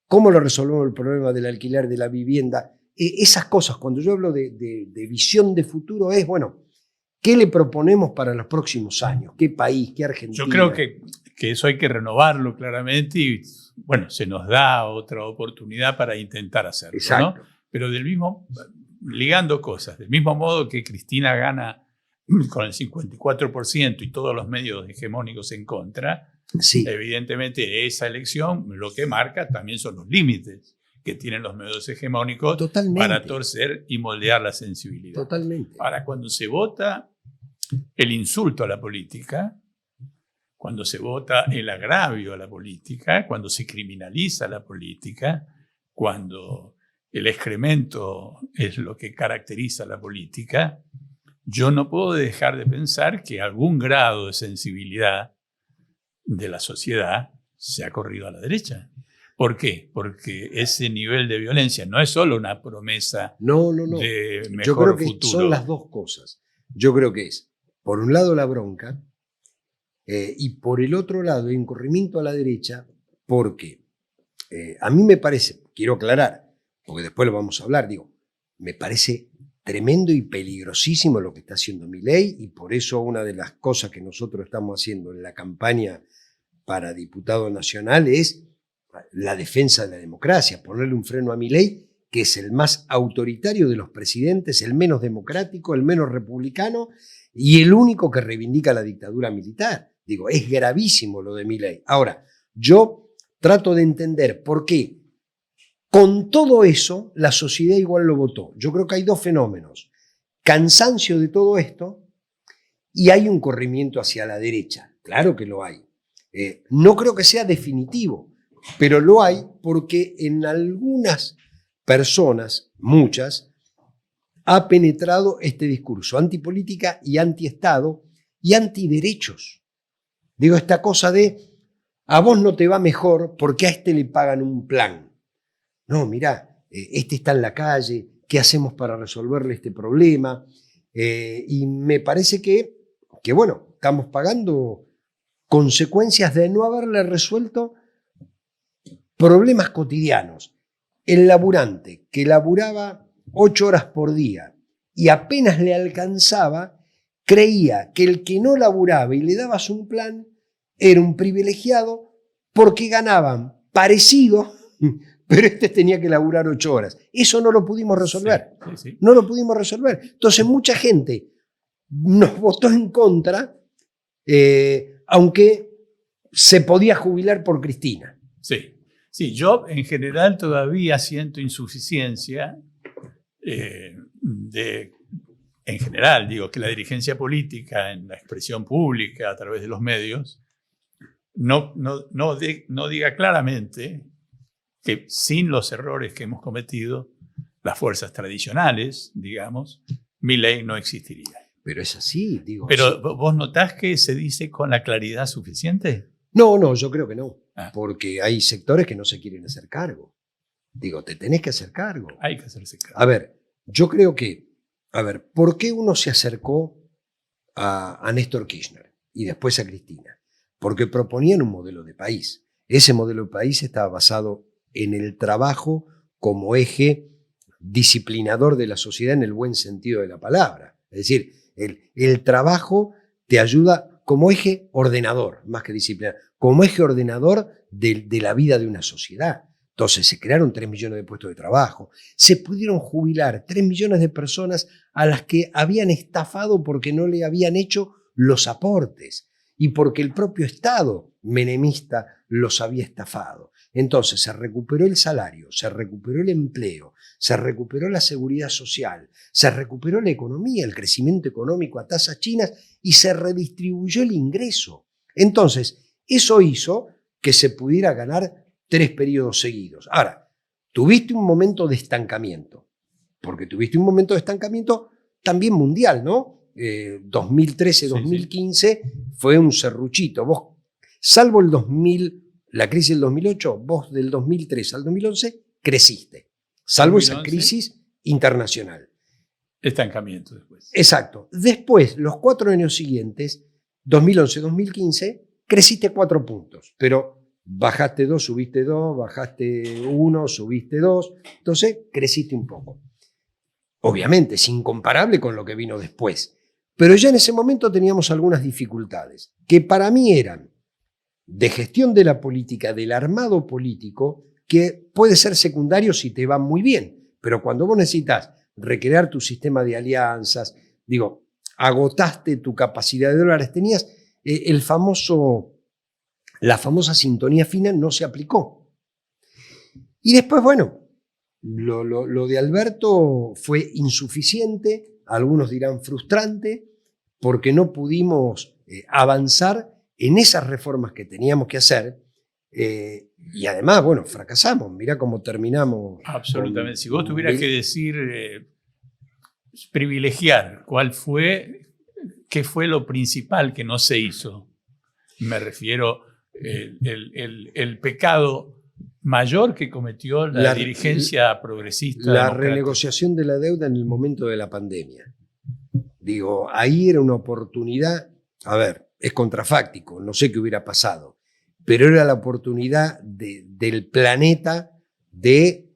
¿cómo lo resolvemos el problema del alquiler de la vivienda? Esas cosas, cuando yo hablo de visión de futuro, es, bueno, ¿qué le proponemos para los próximos años? ¿Qué país? ¿Qué Argentina? Yo creo que eso hay que renovarlo claramente y, bueno, se nos da otra oportunidad para intentar hacerlo, Exacto. ¿no? Pero ligando cosas, del mismo modo que Cristina gana con el 54% y todos los medios hegemónicos en contra, Sí. Evidentemente esa elección lo que marca también son los límites que tienen los medios hegemónicos Totalmente. para torcer y moldear la sensibilidad. Totalmente. Ahora, cuando se vota el insulto a la política, cuando se vota el agravio a la política, cuando se criminaliza la política, cuando el excremento es lo que caracteriza la política, yo no puedo dejar de pensar que algún grado de sensibilidad de la sociedad se ha corrido a la derecha. ¿Por qué? Porque ese nivel de violencia no es solo una promesa de mejor futuro. Yo creo que son las dos cosas. Yo creo que es, por un lado, la bronca y por el otro lado, el corrimiento a la derecha, porque a mí me parece, quiero aclarar, porque después lo vamos a hablar, me parece tremendo y peligrosísimo lo que está haciendo Milei, y por eso una de las cosas que nosotros estamos haciendo en la campaña para diputado nacional es la defensa de la democracia, ponerle un freno a Milei, que es el más autoritario de los presidentes, el menos democrático, el menos republicano y el único que reivindica la dictadura militar. Es gravísimo lo de Milei. Ahora, yo trato de entender por qué con todo eso la sociedad igual lo votó. Yo creo que hay dos fenómenos: cansancio de todo esto y hay un corrimiento hacia la derecha. Claro que lo hay. No creo que sea definitivo, pero lo hay porque en algunas personas, muchas, ha penetrado este discurso antipolítica y antiestado y antiderechos. Esta cosa de a vos no te va mejor porque a este le pagan un plan. No, mirá, este está en la calle, ¿qué hacemos para resolverle este problema? Y me parece que bueno, estamos pagando consecuencias de no haberle resuelto problemas cotidianos. El laburante que laburaba 8 horas por día y apenas le alcanzaba, creía que el que no laburaba y le dabas un plan era un privilegiado porque ganaban parecido, pero este tenía que laburar 8 horas. Eso no lo pudimos resolver. Sí. No lo pudimos resolver. Entonces mucha gente nos votó en contra, aunque se podía jubilar por Cristina. Sí, yo en general todavía siento insuficiencia en general, que la dirigencia política en la expresión pública a través de los medios no diga claramente que sin los errores que hemos cometido, las fuerzas tradicionales, Milei no existiría. Pero es así, ¿Pero sí. vos notás que se dice con la claridad suficiente? No, yo creo que no. Porque hay sectores que no se quieren hacer cargo. Te tenés que hacer cargo. Hay que hacerse cargo. A ver, yo creo que, ¿por qué uno se acercó a Néstor Kirchner y después a Cristina? Porque proponían un modelo de país. Ese modelo de país estaba basado en el trabajo como eje disciplinador de la sociedad en el buen sentido de la palabra. Es decir, el trabajo te ayuda como eje ordenador, más que disciplina, como eje ordenador de la vida de una sociedad. Entonces se crearon 3 millones de puestos de trabajo, se pudieron jubilar 3 millones de personas a las que habían estafado porque no le habían hecho los aportes y porque el propio Estado menemista los había estafado. Entonces se recuperó el salario, se recuperó el empleo, se recuperó la seguridad social, se recuperó la economía, el crecimiento económico a tasas chinas y se redistribuyó el ingreso. Entonces, eso hizo que se pudiera ganar 3 periodos seguidos. Ahora, tuviste un momento de estancamiento, porque tuviste un momento de estancamiento también mundial, ¿no? 2013-2015 fue un serruchito. Vos, salvo la crisis del 2008, vos del 2003 al 2011 creciste, salvo 2011, esa crisis internacional. Estancamiento después. Exacto. Después, los 4 años siguientes, 2011-2015, creciste 4 puntos, pero bajaste 2, subiste 2, bajaste 1, subiste 2, entonces creciste un poco. Obviamente, es incomparable con lo que vino después, pero ya en ese momento teníamos algunas dificultades, que para mí eran de gestión de la política, del armado político, que puede ser secundario si te va muy bien, pero cuando vos necesitas recrear tu sistema de alianzas, digo, agotaste tu capacidad de dólares, tenías la famosa sintonía fina no se aplicó. Y después, bueno, lo de Alberto fue insuficiente, algunos dirán frustrante, porque no pudimos avanzar en esas reformas que teníamos que hacer. Y además, bueno, fracasamos. Mirá cómo terminamos. Absolutamente. Si vos tuvieras que decir, privilegiar qué fue lo principal que no se hizo, me refiero el pecado mayor que cometió la dirigencia progresista. La renegociación de la deuda en el momento de la pandemia. Digo, ahí era una oportunidad, a ver, es contrafáctico, no sé qué hubiera pasado, pero era la oportunidad del planeta de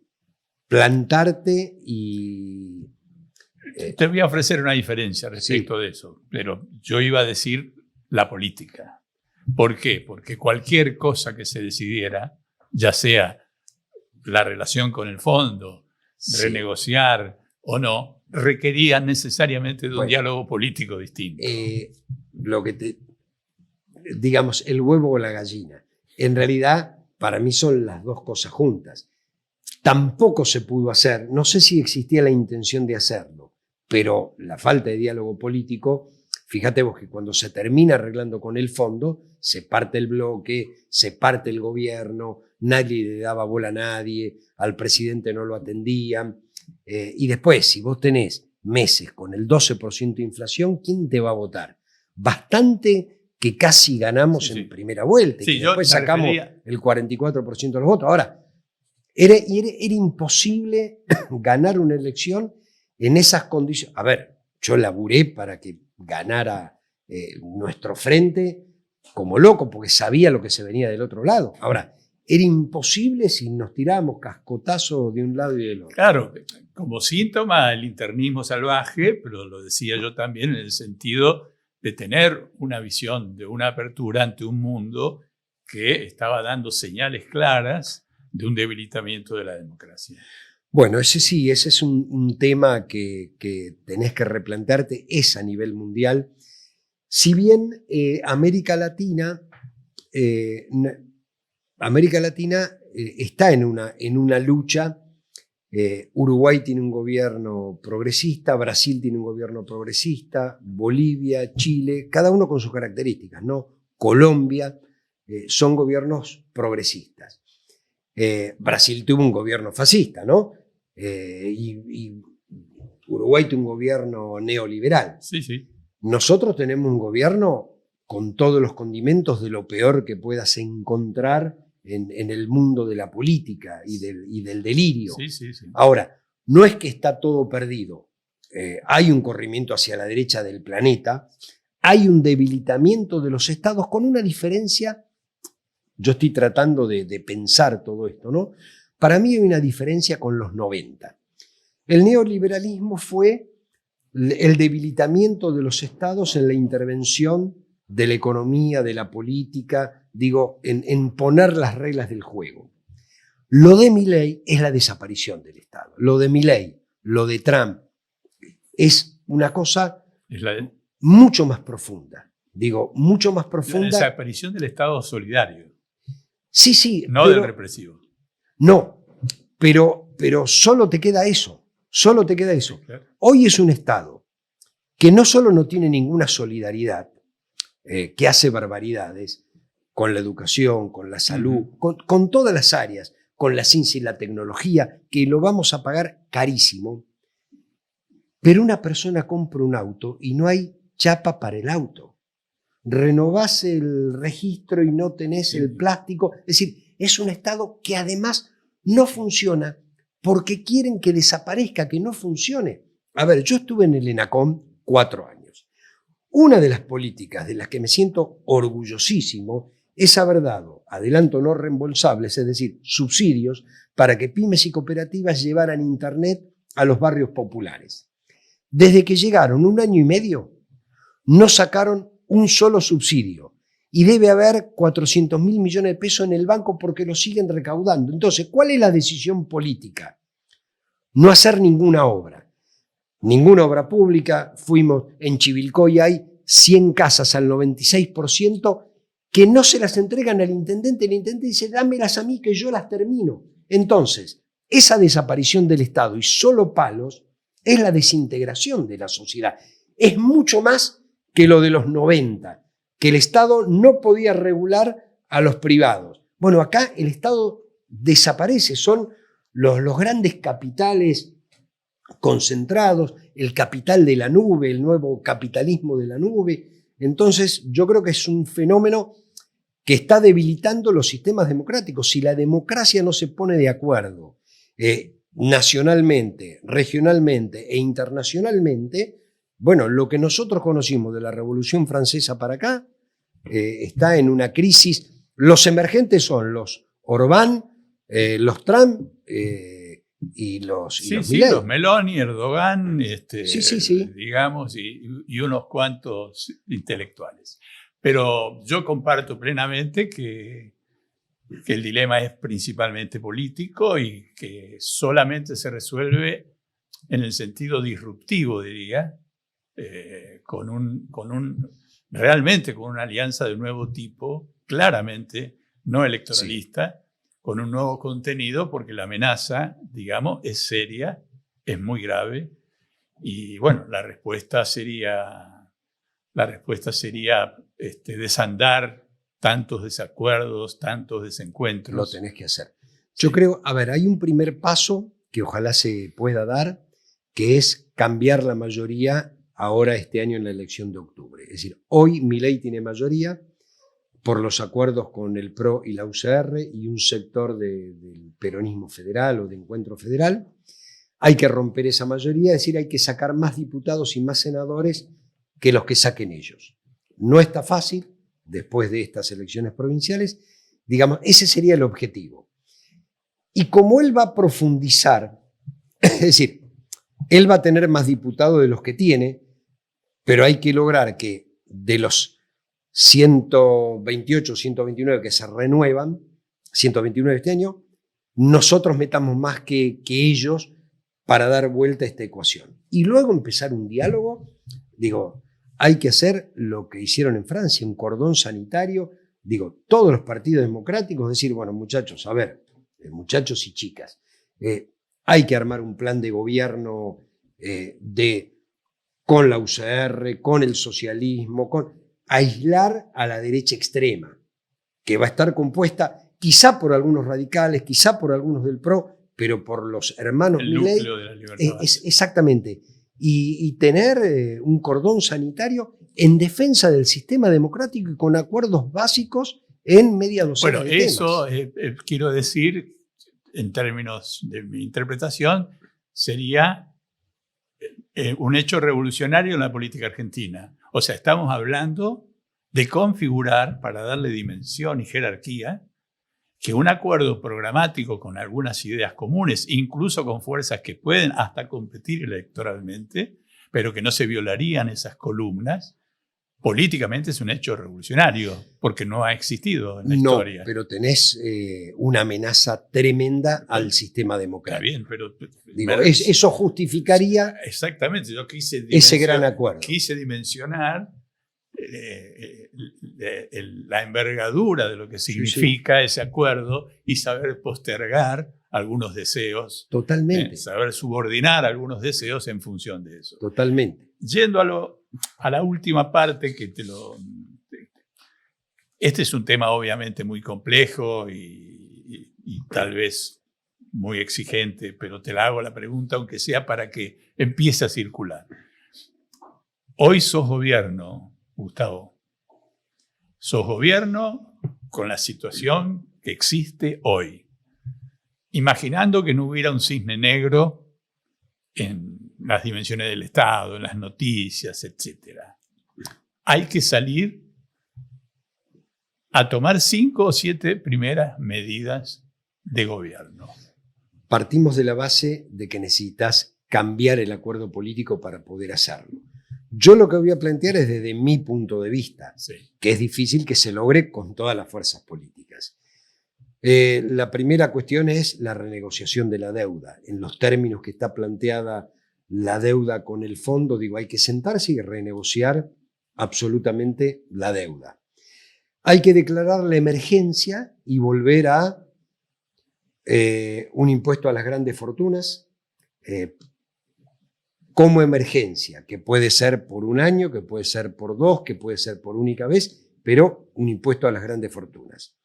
plantarte y... Te voy a ofrecer una diferencia respecto de eso, pero yo iba a decir la política. ¿Por qué? Porque cualquier cosa que se decidiera, ya sea la relación con el fondo, renegociar o no, requería necesariamente de un diálogo político distinto. Digamos, el huevo o la gallina. En realidad, para mí son las dos cosas juntas. Tampoco se pudo hacer, no sé si existía la intención de hacerlo, pero la falta de diálogo político, fíjate vos que cuando se termina arreglando con el fondo, se parte el bloque, se parte el gobierno, nadie le daba bola a nadie, al presidente no lo atendían. Y después, si vos tenés meses con el 12% de inflación, ¿quién te va a votar? Bastante que casi ganamos en primera vuelta, y después sacamos el 44% de los votos. Ahora, era imposible ganar una elección en esas condiciones. A ver, yo laburé para que ganara nuestro frente como loco, porque sabía lo que se venía del otro lado. Ahora, era imposible si nos tirábamos cascotazos de un lado y del otro. Claro, como síntoma el internismo salvaje, pero lo decía yo también en el sentido de tener una visión de una apertura ante un mundo que estaba dando señales claras de un debilitamiento de la democracia. Bueno, ese es un tema que tenés que replantearte, es a nivel mundial. Si bien América Latina está en una lucha. Uruguay tiene un gobierno progresista, Brasil tiene un gobierno progresista, Bolivia, Chile, cada uno con sus características, ¿no? Colombia, son gobiernos progresistas. Brasil tuvo un gobierno fascista, ¿no? Y Uruguay tuvo un gobierno neoliberal. Sí. Nosotros tenemos un gobierno con todos los condimentos de lo peor que puedas encontrar en el mundo de la política y del delirio. Sí. Ahora, no es que está todo perdido. Hay un corrimiento hacia la derecha del planeta, hay un debilitamiento de los estados con una diferencia. Yo estoy tratando de pensar todo esto, ¿no? Para mí hay una diferencia con los 90. El neoliberalismo fue el debilitamiento de los estados en la intervención de la economía, de la política, digo, en poner las reglas del juego. Lo de Milei es la desaparición del Estado. Lo de Milei, lo de Trump, es una cosa mucho más profunda. Digo, mucho más profunda. La desaparición del Estado solidario. Sí. No del represivo. No, pero solo te queda eso. Solo te queda eso. Claro. Hoy es un Estado que no solo no tiene ninguna solidaridad, que hace barbaridades con la educación, con la salud, con todas las áreas, con la ciencia y la tecnología, que lo vamos a pagar carísimo. Pero una persona compra un auto y no hay chapa para el auto. Renovás el registro y no tenés el plástico. Es decir, es un Estado que además no funciona porque quieren que desaparezca, que no funcione. A ver, yo estuve en el ENACOM 4 años. Una de las políticas de las que me siento orgullosísimo es haber dado adelanto no reembolsables, es decir, subsidios, para que pymes y cooperativas llevaran Internet a los barrios populares. Desde que llegaron 1 año y medio, no sacaron un solo subsidio y debe haber 400.000 millones de pesos en el banco porque lo siguen recaudando. Entonces, ¿cuál es la decisión política? No hacer ninguna obra pública. Fuimos en Chivilcoy, hay 100 casas al 96% que no se las entregan al intendente. El intendente dice, dámelas a mí que yo las termino. Entonces, esa desaparición del Estado y solo palos es la desintegración de la sociedad. Es mucho más que lo de los 90, que el Estado no podía regular a los privados. Bueno, acá el Estado desaparece, son los grandes capitales concentrados, el capital de la nube, el nuevo capitalismo de la nube. Entonces, yo creo que es un fenómeno que está debilitando los sistemas democráticos. Si la democracia no se pone de acuerdo nacionalmente, regionalmente e internacionalmente, bueno, lo que nosotros conocimos de la Revolución Francesa para acá está en una crisis. Los emergentes son los Orbán, los Trump y los Milei. Los Meloni, Erdogan, sí. digamos, y unos cuantos intelectuales. Pero yo comparto plenamente que el dilema es principalmente político y que solamente se resuelve en el sentido disruptivo, diría, realmente con una alianza de nuevo tipo, claramente no electoralista, sí, con un nuevo contenido, porque la amenaza, digamos, es seria, es muy grave, y bueno, la respuesta sería desandar tantos desacuerdos, tantos desencuentros. Lo tenés que hacer. Yo creo, hay un primer paso que ojalá se pueda dar, que es cambiar la mayoría ahora este año en la elección de octubre. Es decir, hoy Milei tiene mayoría por los acuerdos con el PRO y la UCR y un sector del peronismo federal o de encuentro federal. Hay que romper esa mayoría, es decir, hay que sacar más diputados y más senadores que los que saquen ellos. No está fácil después de estas elecciones provinciales. Digamos, ese sería el objetivo. Y como él va a profundizar, es decir, él va a tener más diputados de los que tiene, pero hay que lograr que de los 128, 129 que se renuevan, 129 este año, nosotros metamos más que ellos para dar vuelta a esta ecuación. Y luego empezar un diálogo. Digo, hay que hacer lo que hicieron en Francia, un cordón sanitario. Digo, todos los partidos democráticos, decir, bueno, muchachos, a ver, muchachos y chicas, hay que armar un plan de gobierno con la UCR, con el socialismo, aislar a la derecha extrema, que va a estar compuesta quizá por algunos radicales, quizá por algunos del PRO, pero por los hermanos Milei. El núcleo de la libertad. Exactamente. Y tener un cordón sanitario en defensa del sistema democrático y con acuerdos básicos en media docena de temas. Bueno, eso quiero decir, en términos de mi interpretación, sería un hecho revolucionario en la política argentina. O sea, estamos hablando de configurar, para darle dimensión y jerarquía, que un acuerdo programático con algunas ideas comunes, incluso con fuerzas que pueden hasta competir electoralmente, pero que no se violarían esas columnas, políticamente es un hecho revolucionario, porque no ha existido en la historia. No, pero tenés una amenaza tremenda al sistema democrático. Está bien, pero... Digo, eso justificaría exactamente, yo quise ese gran acuerdo. Quise dimensionar la envergadura de lo que significa ese acuerdo y saber postergar algunos deseos. Totalmente. Saber subordinar algunos deseos en función de eso. Totalmente. Yendo a la última parte, este es un tema obviamente muy complejo y tal vez muy exigente, pero te la hago la pregunta, aunque sea para que empiece a circular. Hoy sos gobierno, Gustavo. Sos gobierno con la situación que existe hoy. Imaginando que no hubiera un cisne negro en las dimensiones del Estado, en las noticias, etc. hay que salir a tomar 5 o 7 primeras medidas de gobierno. Partimos de la base de que necesitas cambiar el acuerdo político para poder hacerlo. Yo lo que voy a plantear es desde mi punto de vista, Sí. que es difícil que se logre con todas las fuerzas políticas. La primera cuestión es la renegociación de la deuda. En los términos que está planteada la deuda con el fondo, digo, hay que sentarse y renegociar absolutamente la deuda. Hay que declarar la emergencia y volver a un impuesto a las grandes fortunas como emergencia, que puede ser por un año, que puede ser por 2, que puede ser por única vez, pero un impuesto a las grandes fortunas.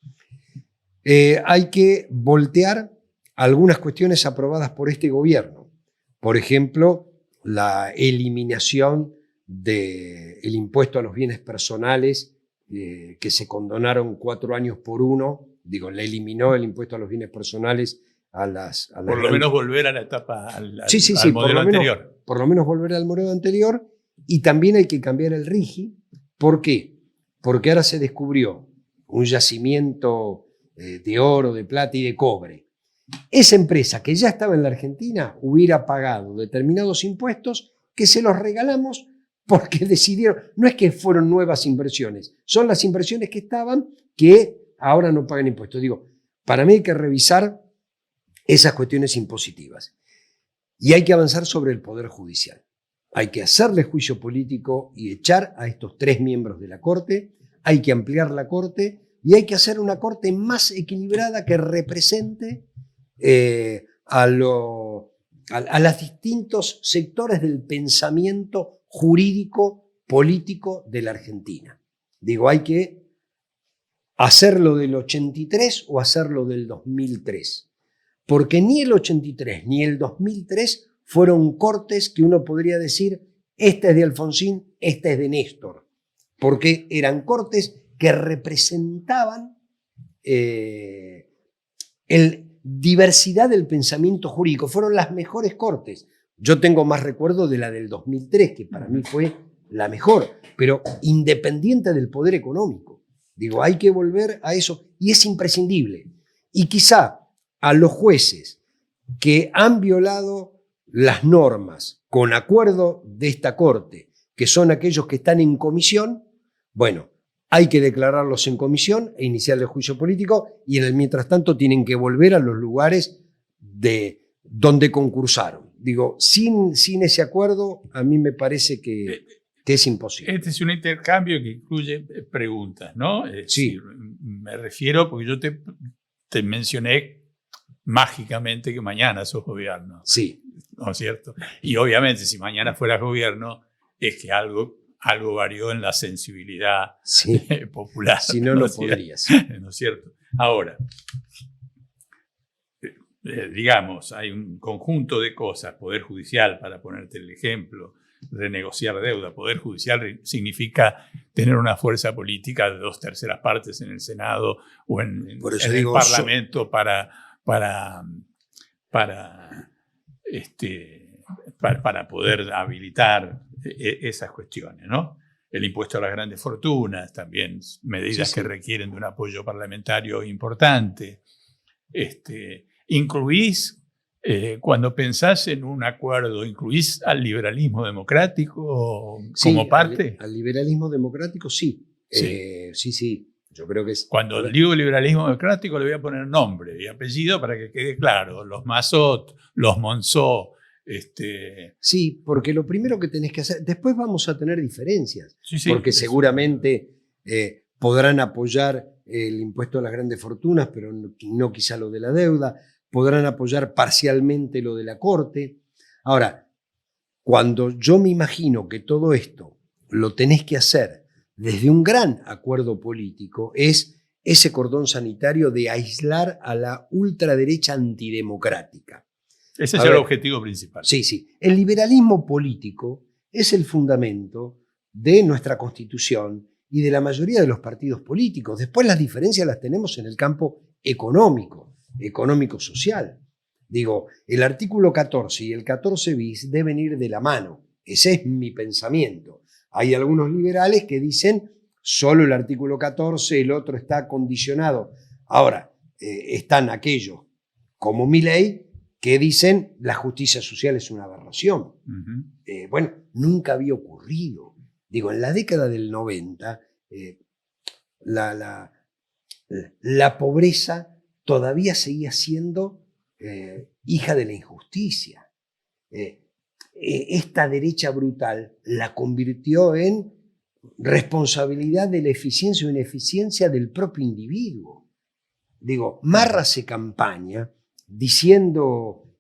Hay que voltear algunas cuestiones aprobadas por este gobierno. Por ejemplo, la eliminación del impuesto a los bienes personales que se condonaron 4 años por 1. Digo, le eliminó el impuesto a los bienes personales a las por lo menos volver a la etapa, al modelo anterior. Por lo menos volver al modelo anterior. Y también hay que cambiar el RIGI. ¿Por qué? Porque ahora se descubrió un yacimiento de oro, de plata y de cobre. Esa empresa que ya estaba en la Argentina hubiera pagado determinados impuestos que se los regalamos porque decidieron, no es que fueron nuevas inversiones, son las inversiones que estaban que ahora no pagan impuestos. Digo, para mí hay que revisar esas cuestiones impositivas y hay que avanzar sobre el Poder Judicial. Hay que hacerle juicio político y echar a estos 3 miembros de la Corte, hay que ampliar la Corte y hay que hacer una Corte más equilibrada que represente a los distintos sectores del pensamiento jurídico político de la Argentina. Digo, hay que hacerlo del 83 o hacerlo del 2003, porque ni el 83 ni el 2003 fueron cortes que uno podría decir, esta es de Alfonsín, esta es de Néstor, porque eran cortes que representaban diversidad del pensamiento jurídico. Fueron las mejores cortes. Yo tengo más recuerdo de la del 2003, que para mí fue la mejor, pero independiente del poder económico. Digo, hay que volver a eso y es imprescindible. Y quizá a los jueces que han violado las normas con acuerdo de esta Corte, que son aquellos que están en comisión, bueno, hay que declararlos en comisión e iniciar el juicio político y en el mientras tanto tienen que volver a los lugares de donde concursaron. Digo, sin ese acuerdo a mí me parece que es imposible. Este es un intercambio que incluye preguntas, ¿no? Sí. Me refiero porque yo te mencioné mágicamente que mañana sos gobierno. Sí. ¿No es cierto? Y obviamente si mañana fueras gobierno es que algo varió en la sensibilidad popular. Si no, no podrías. ¿No es cierto? Ahora, digamos, hay un conjunto de cosas. Poder judicial, para ponerte el ejemplo, renegociar deuda. Poder judicial significa tener una fuerza política de 2/3 partes en el Senado o en el Parlamento para poder habilitar esas cuestiones, ¿no? El impuesto a las grandes fortunas, también medidas que requieren de un apoyo parlamentario importante. ¿Incluís, cuando pensás en un acuerdo, incluís al liberalismo democrático como parte? Al liberalismo democrático sí. Sí. Yo creo que es... Cuando digo liberalismo democrático le voy a poner nombre y apellido para que quede claro. Los Massot, los Monzó. Sí, porque lo primero que tenés que hacer, después vamos a tener diferencias, porque seguramente podrán apoyar el impuesto a las grandes fortunas, pero no quizá lo de la deuda, podrán apoyar parcialmente lo de la Corte. Ahora, cuando yo me imagino que todo esto lo tenés que hacer desde un gran acuerdo político, es ese cordón sanitario de aislar a la ultraderecha antidemocrática. Ese es el objetivo principal. Sí. El liberalismo político es el fundamento de nuestra Constitución y de la mayoría de los partidos políticos. Después las diferencias las tenemos en el campo económico-social. Digo, el artículo 14 y el 14 bis deben ir de la mano. Ese es mi pensamiento. Hay algunos liberales que dicen solo el artículo 14, el otro está condicionado. Ahora, están aquellos como Milei que dicen la justicia social es una aberración. Bueno, nunca había ocurrido. Digo, en la década del 90, la pobreza todavía seguía siendo hija de la injusticia. Esta derecha brutal la convirtió en responsabilidad de la eficiencia o ineficiencia del propio individuo. Digo, Marra se campaña diciendo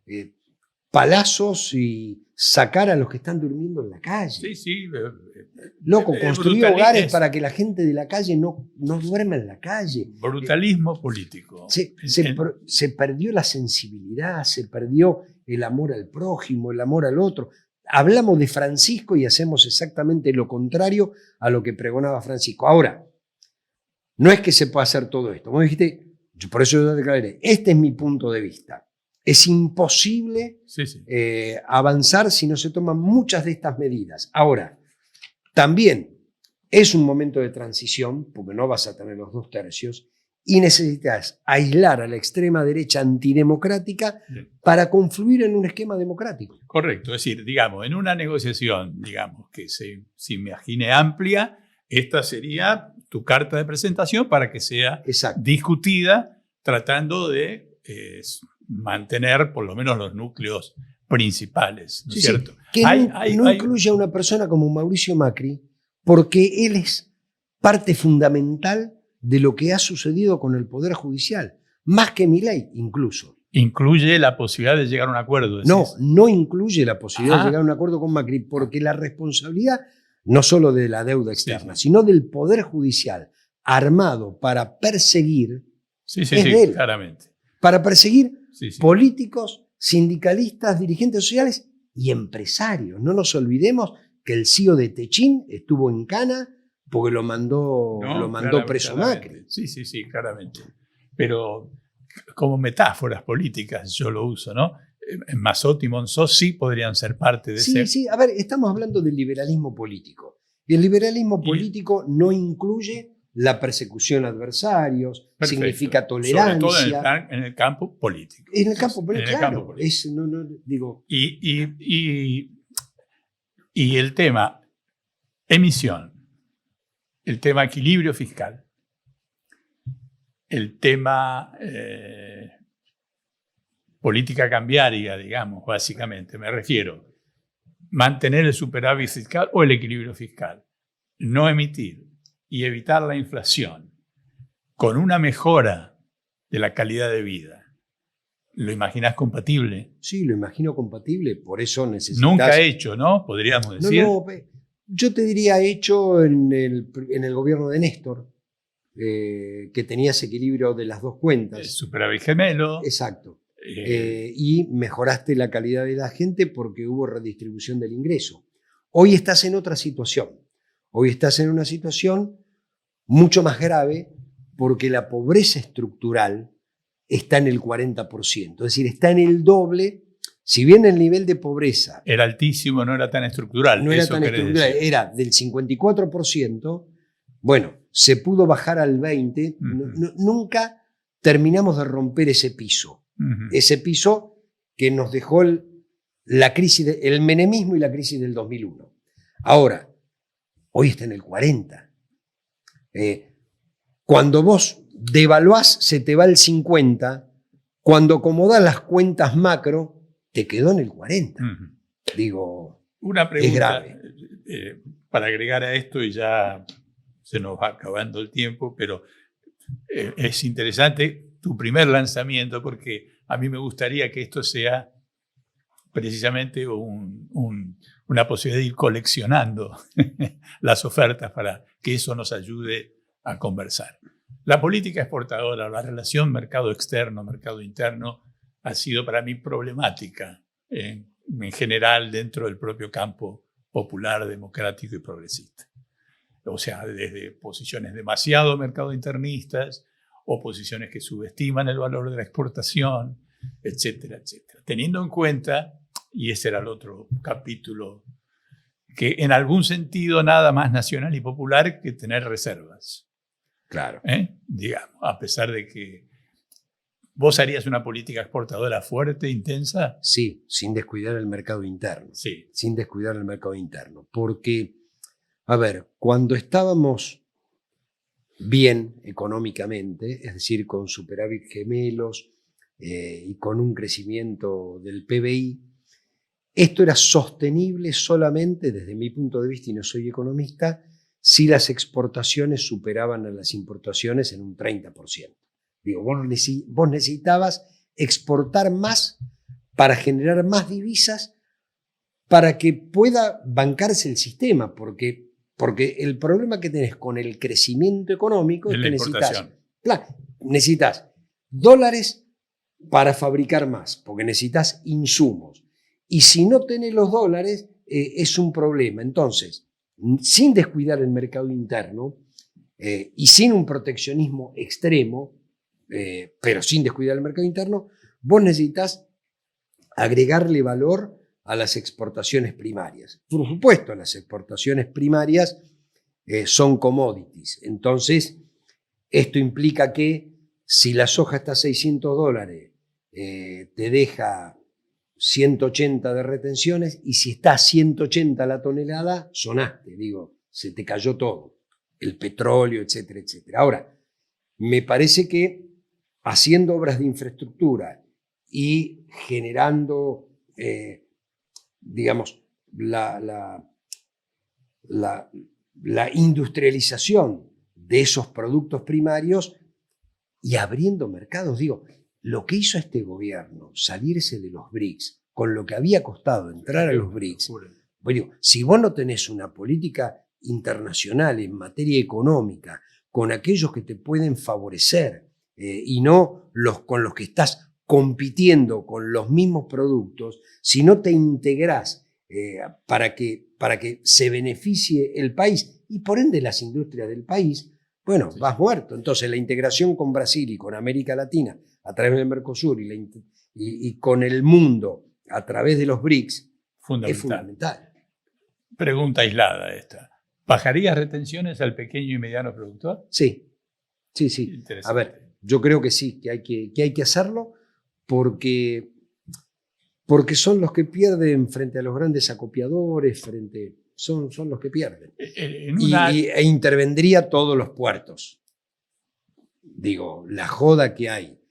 palazos y sacar a los que están durmiendo en la calle. Sí, sí. Loco, construyó hogares para que la gente de la calle no duerma en la calle. Brutalismo político. Se perdió la sensibilidad, se perdió el amor al prójimo, el amor al otro. Hablamos de Francisco y hacemos exactamente lo contrario a lo que pregonaba Francisco. Ahora, no es que se pueda hacer todo esto. Como dijiste, por eso yo declaré, este es mi punto de vista. Es imposible avanzar si no se toman muchas de estas medidas. Ahora, también es un momento de transición, porque no vas a tener los 2/3, y necesitas aislar a la extrema derecha antidemocrática para confluir en un esquema democrático. Correcto, es decir, digamos, en una negociación, digamos, que se imagine amplia, esta sería tu carta de presentación para que sea discutida, tratando de mantener por lo menos los núcleos principales, ¿no es cierto? Que no incluye a una persona como Mauricio Macri, porque él es parte fundamental de lo que ha sucedido con el Poder Judicial, más que Milei incluso. ¿Incluye la posibilidad de llegar a un acuerdo? No incluye la posibilidad de llegar a un acuerdo con Macri, porque la responsabilidad no solo de la deuda externa, sino del Poder Judicial armado para perseguir es de él. Claramente. Para perseguir políticos, sindicalistas, dirigentes sociales y empresarios. No nos olvidemos que el CEO de Techín estuvo en Cana porque lo mandó preso Macri. Sí, claramente. Pero como metáforas políticas yo lo uso, ¿no? Mazzotti y Monzó sí podrían ser parte de ese... Sí, a ver, estamos hablando del liberalismo político. Y el liberalismo político no incluye la persecución a adversarios, significa tolerancia. Sobre todo en el campo político. En el campo político, claro. Digo. Y el tema emisión, el tema equilibrio fiscal, el tema política cambiaria, digamos, básicamente, me refiero, mantener el superávit fiscal o el equilibrio fiscal, no emitir y evitar la inflación con una mejora de la calidad de vida. ¿Lo imaginas compatible? Sí, lo imagino compatible, por eso necesitas... Nunca hecho, ¿no? Podríamos decir. No, yo te diría hecho en el gobierno de Néstor, que tenía ese equilibrio de las dos cuentas. El superávit gemelo. Exacto. Y mejoraste la calidad de la gente porque hubo redistribución del ingreso. Hoy estás en otra situación. Hoy estás en una situación mucho más grave porque la pobreza estructural está en el 40%. Es decir, está en el doble. Si bien el nivel de pobreza... Era altísimo, no era tan estructural. No era tan estructural, era del 54%. Bueno, se pudo bajar al 20%. Nunca terminamos de romper ese piso. Ese piso que nos dejó la crisis, el menemismo y la crisis del 2001. Ahora, hoy está en el 40%. Cuando vos devaluás, se te va el 50%. Cuando acomodás las cuentas macro, te quedó en el 40%. Digo, una pregunta, es grave. Para agregar a esto, y ya se nos va acabando el tiempo, pero es interesante tu primer lanzamiento, porque a mí me gustaría que esto sea precisamente una posibilidad de ir coleccionando las ofertas para que eso nos ayude a conversar. La política exportadora, la relación mercado externo, mercado interno, ha sido para mí problemática en general dentro del propio campo popular, democrático y progresista. O sea, desde posiciones demasiado mercado internistas o posiciones que subestiman el valor de la exportación, etcétera, etcétera. Teniendo en cuenta, y ese era el otro capítulo que en algún sentido nada más nacional y popular que tener reservas. Claro. Digamos, a pesar de que vos harías una política exportadora fuerte, intensa. Sí, sin descuidar el mercado interno. Sí. Sin descuidar el mercado interno. Porque, a ver, cuando estábamos bien económicamente, es decir, con superávit gemelos y con un crecimiento del PBI, esto era sostenible solamente, desde mi punto de vista, y no soy economista, si las exportaciones superaban a las importaciones en un 30%. Digo, vos necesitabas exportar más para generar más divisas para que pueda bancarse el sistema, porque el problema que tenés con el crecimiento económico es que necesitas dólares para fabricar más, porque necesitas insumos. Y si no tenés los dólares, es un problema. Entonces, sin descuidar el mercado interno y sin un proteccionismo extremo, pero sin descuidar el mercado interno, vos necesitas agregarle valor a las exportaciones primarias. Por supuesto, las exportaciones primarias son commodities. Entonces, esto implica que si la soja está a $600, te deja 180 de retenciones, y si está a 180 la tonelada, sonaste, digo, se te cayó todo, el petróleo, etcétera, etcétera. Ahora, me parece que haciendo obras de infraestructura y generando, digamos, la industrialización de esos productos primarios y abriendo mercados, digo, lo que hizo este gobierno, salirse de los BRICS, con lo que había costado entrar a los BRICS, bueno, si vos no tenés una política internacional en materia económica con aquellos que te pueden favorecer y no con los que estás compitiendo con los mismos productos, si no te integrás para que se beneficie el país y por ende las industrias del país, bueno, sí, vas muerto. Entonces la integración con Brasil y con América Latina a través del Mercosur y con el mundo a través de los BRICS es fundamental. Pregunta aislada esta. ¿Bajarías retenciones al pequeño y mediano productor? Sí, sí, sí. A ver, yo creo que sí, que hay que hacerlo porque son los que pierden frente a los grandes acopiadores, son los que pierden. E intervendría todos los puertos. Digo, la joda que hay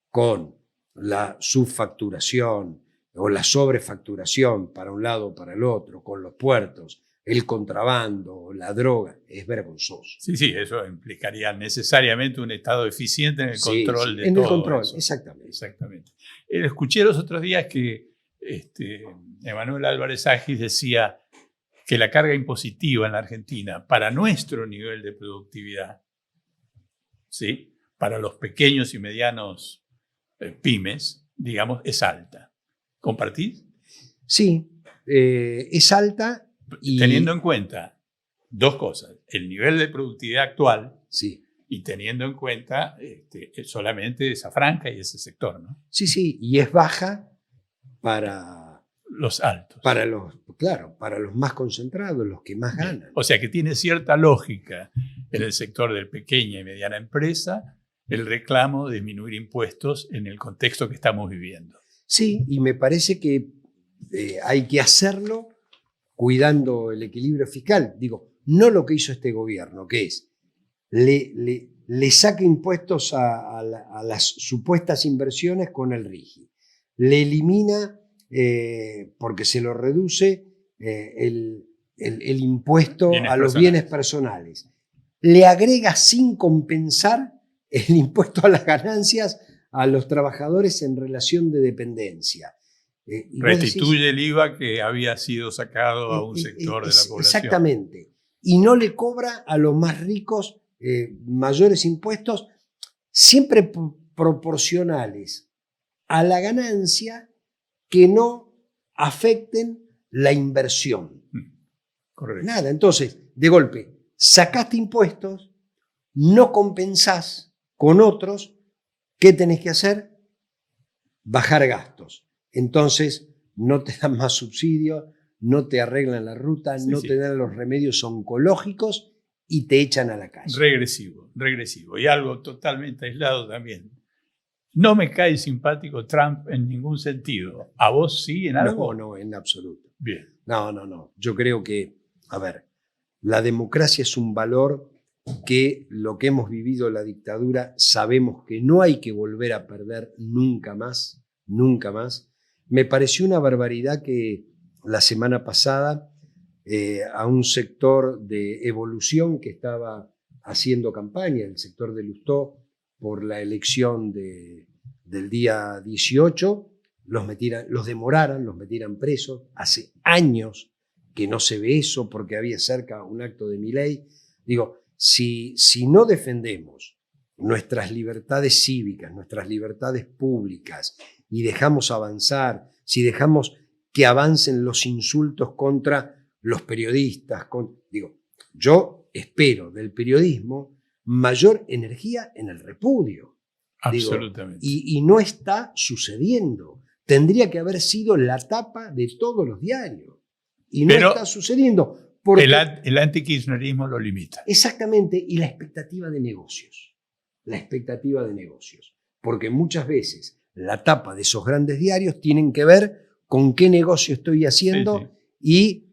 con la subfacturación o la sobrefacturación para un lado o para el otro, con los puertos, el contrabando, la droga, es vergonzoso. Sí, sí, eso implicaría necesariamente un Estado eficiente en el control de todo. En el control, eso. exactamente. Escuché los otros días que Emanuel Álvarez Agis decía que la carga impositiva en la Argentina para nuestro nivel de productividad, ¿sí?, para los pequeños y medianos pymes, digamos, es alta. ¿Compartís? Sí, es alta. Teniendo en cuenta dos cosas, el nivel de productividad actual, sí, y teniendo en cuenta solamente esa franja y ese sector, ¿no? Sí, sí, y es baja para los altos. Para los más concentrados, los que más ganan. O sea que tiene cierta lógica en el sector de pequeña y mediana empresa el reclamo de disminuir impuestos en el contexto que estamos viviendo. Sí, y me parece que hay que hacerlo cuidando el equilibrio fiscal. Digo, no lo que hizo este gobierno, que es le saca impuestos a las supuestas inversiones con el RIGI. Le elimina, porque se lo reduce, el impuesto a los bienes personales. Le agrega sin compensar el impuesto a las ganancias a los trabajadores en relación de dependencia. Restituye el IVA que había sido sacado a un sector de la población. Exactamente. Y no le cobra a los más ricos mayores impuestos, siempre proporcionales a la ganancia, que no afecten la inversión. Correcto. Nada, entonces, de golpe, sacaste impuestos, no compensás con otros, ¿qué tenés que hacer? Bajar gastos. Entonces, no te dan más subsidios, no te arreglan la ruta, Sí, no sí. te dan los remedios oncológicos y te echan a la calle. Regresivo. Y algo totalmente aislado también. No me cae simpático Trump en ningún sentido. ¿A vos sí en algo? No, en absoluto. Bien. No. Yo creo que, a ver, la democracia es un valor que lo que hemos vivido la dictadura sabemos que no hay que volver a perder nunca más, nunca más. Me pareció una barbaridad que la semana pasada a un sector de Evolución que estaba haciendo campaña, el sector de Lustó, por la elección del día 18, los demoraran, los metieran presos. Hace años que no se ve eso porque había cerca un acto de Milei. Digo, si no defendemos nuestras libertades cívicas, nuestras libertades públicas y dejamos avanzar, si dejamos que avancen los insultos contra los periodistas, yo espero del periodismo mayor energía en el repudio. Absolutamente. Y no está sucediendo. Tendría que haber sido la tapa de todos los diarios. Y no está sucediendo. Porque el antikirchnerismo lo limita. Exactamente, y la expectativa de negocios. La expectativa de negocios. Porque muchas veces la tapa de esos grandes diarios tienen que ver con qué negocio estoy haciendo, y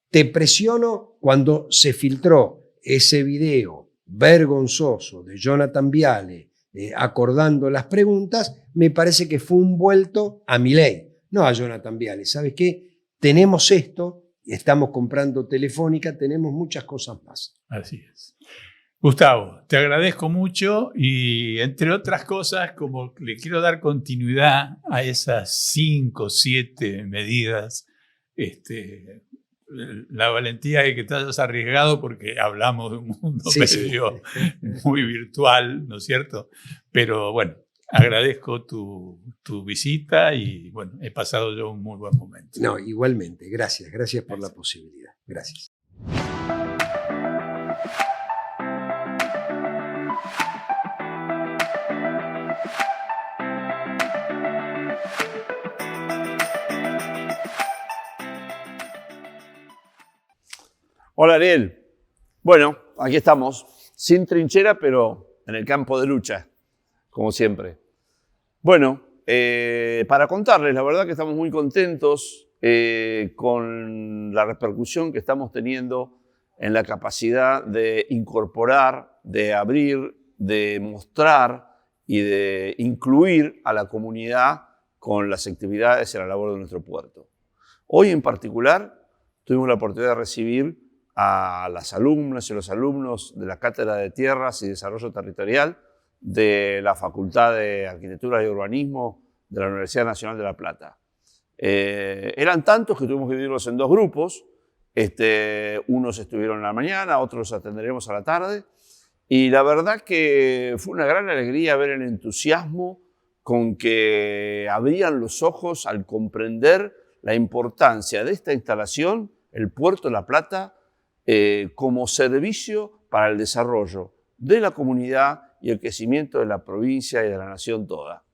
te presiono cuando se filtró ese video vergonzoso de Jonathan Viale acordando las preguntas. Me parece que fue un vuelto a Milei, no a Jonathan Viale. ¿Sabes qué? Tenemos esto, estamos comprando Telefónica, tenemos muchas cosas más. Así es. Gustavo, te agradezco mucho y, entre otras cosas, como le quiero dar continuidad a esas 5 o 7 medidas, la valentía de que te hayas arriesgado, porque hablamos de un mundo medio muy virtual, ¿no es cierto? Pero bueno, agradezco tu visita y bueno, he pasado yo un muy buen momento. No, igualmente, gracias por la posibilidad. Gracias. Hola Ariel. Bueno, aquí estamos, sin trinchera, pero en el campo de lucha, como siempre. Bueno, para contarles, la verdad que estamos muy contentos con la repercusión que estamos teniendo en la capacidad de incorporar, de abrir, de mostrar y de incluir a la comunidad con las actividades y la labor de nuestro puerto. Hoy en particular tuvimos la oportunidad de recibir a las alumnas y los alumnos de la Cátedra de Tierras y Desarrollo Territorial de la Facultad de Arquitectura y Urbanismo de la Universidad Nacional de La Plata. Eran tantos que tuvimos que dividirlos en 2 grupos. Unos estuvieron en la mañana, otros los atenderemos a la tarde. Y la verdad que fue una gran alegría ver el entusiasmo con que abrían los ojos al comprender la importancia de esta instalación, el Puerto de La Plata, como servicio para el desarrollo de la comunidad y el crecimiento de la provincia y de la nación toda.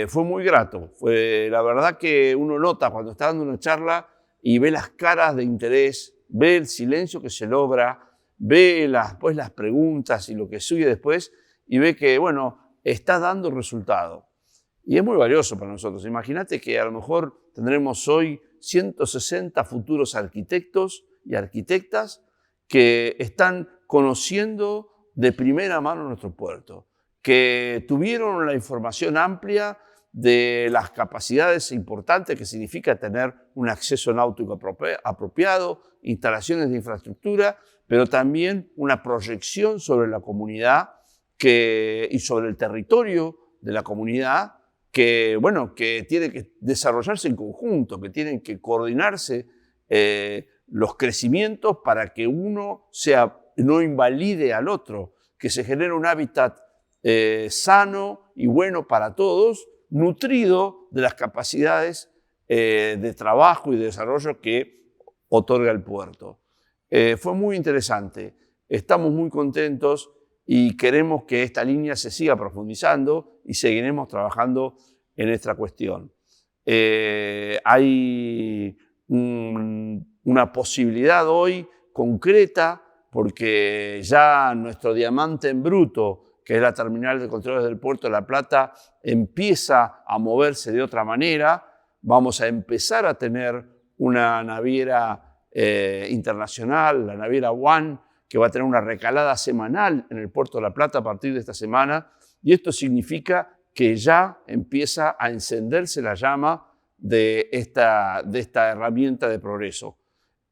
Fue muy grato. La verdad que uno nota cuando está dando una charla y ve las caras de interés, ve el silencio que se logra, ve las preguntas y lo que sigue después, y ve que, bueno, está dando resultado. Y es muy valioso para nosotros. Imagínate que a lo mejor tendremos hoy 160 futuros arquitectos y arquitectas que están conociendo de primera mano nuestro puerto, que tuvieron la información amplia de las capacidades importantes que significa tener un acceso náutico apropiado, instalaciones de infraestructura, pero también una proyección sobre la comunidad y sobre el territorio de la comunidad que tiene que desarrollarse en conjunto, que tienen que coordinarse los crecimientos para que uno no invalide al otro, que se genere un hábitat sano y bueno para todos, nutrido de las capacidades de trabajo y de desarrollo que otorga el puerto. Fue muy interesante, estamos muy contentos y queremos que esta línea se siga profundizando y seguiremos trabajando en esta cuestión. Hay una posibilidad hoy concreta, porque ya nuestro diamante en bruto, que es la terminal de contenedores del puerto de La Plata, empieza a moverse de otra manera. Vamos a empezar a tener una naviera internacional, la naviera One, que va a tener una recalada semanal en el puerto de La Plata a partir de esta semana. Y esto significa que ya empieza a encenderse la llama de esta herramienta de progreso.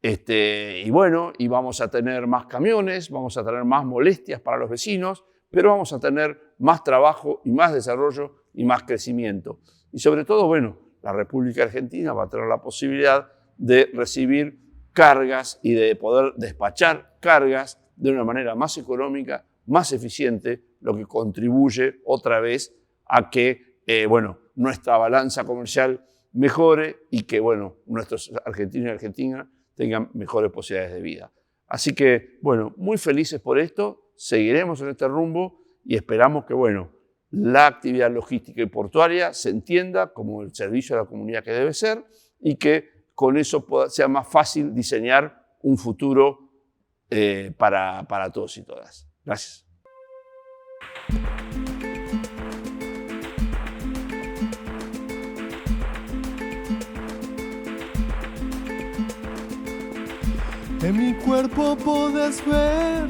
Y bueno, y vamos a tener más camiones, vamos a tener más molestias para los vecinos, pero vamos a tener más trabajo y más desarrollo y más crecimiento. Y sobre todo, bueno, la República Argentina va a tener la posibilidad de recibir cargas y de poder despachar cargas de una manera más económica, más eficiente, lo que contribuye otra vez a que nuestra balanza comercial mejore y que nuestros argentinos y argentinas tengan mejores posibilidades de vida. Así que, muy felices por esto, seguiremos en este rumbo y esperamos que, la actividad logística y portuaria se entienda como el servicio a la comunidad que debe ser y que con eso sea más fácil diseñar un futuro para todos y todas. Gracias. En mi cuerpo podés ver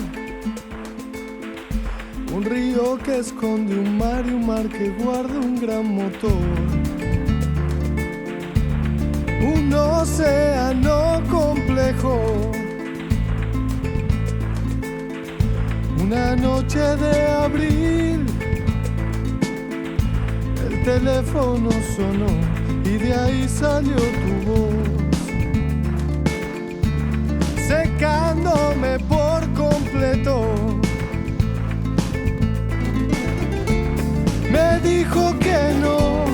un río que esconde un mar y un mar que guarda un gran motor. Un océano complejo. Una noche de abril, el teléfono sonó y de ahí salió tu voz, secándome por completo. Me dijo que no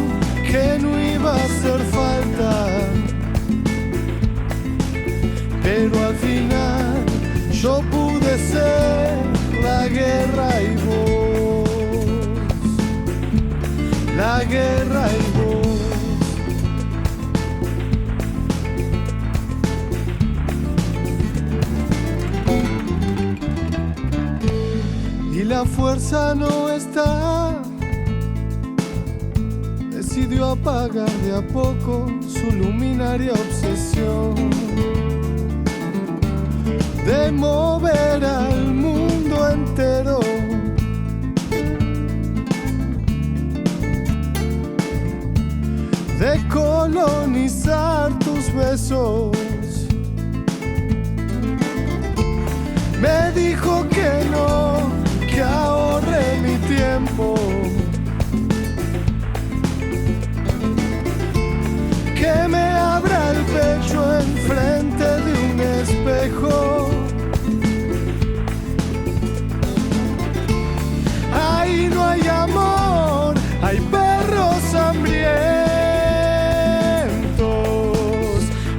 iba a hacer falta, pero al final yo pude ser la guerra y vos, la guerra y vos. Y la fuerza no está, decidió apagar de a poco su luminaria obsesión de mover al mundo entero. De colonizar tus besos. Me dijo que no, que ahorre mi tiempo, que me abra el pecho enfrente de un espejo. Ahí no hay amor, hay perros hambrientos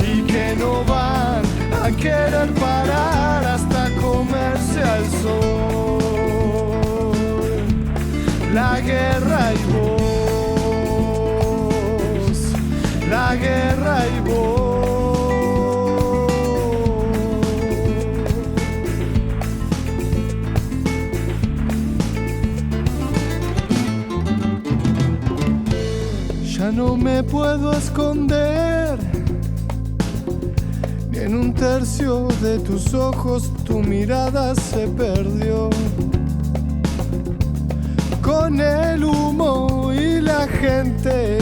y que no van a querer parar hasta comerse al sol. La guerra y vos, la guerra y vos. Ya no me puedo esconder ni en un tercio de tus ojos, tu mirada se perdió. Con el humo y la gente.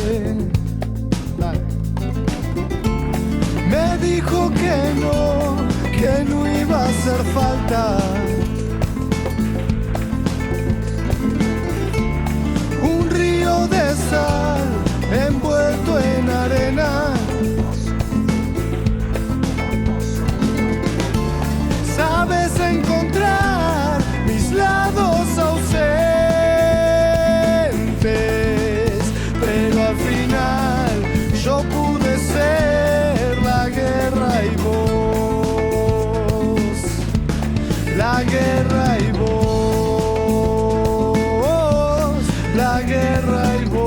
Me dijo que no iba a hacer falta. Un río de sal envuelto en arena. Sabes encontrar mis lados ausentes, pero al final yo pude ser la guerra y vos, la guerra y vos, la guerra y vos.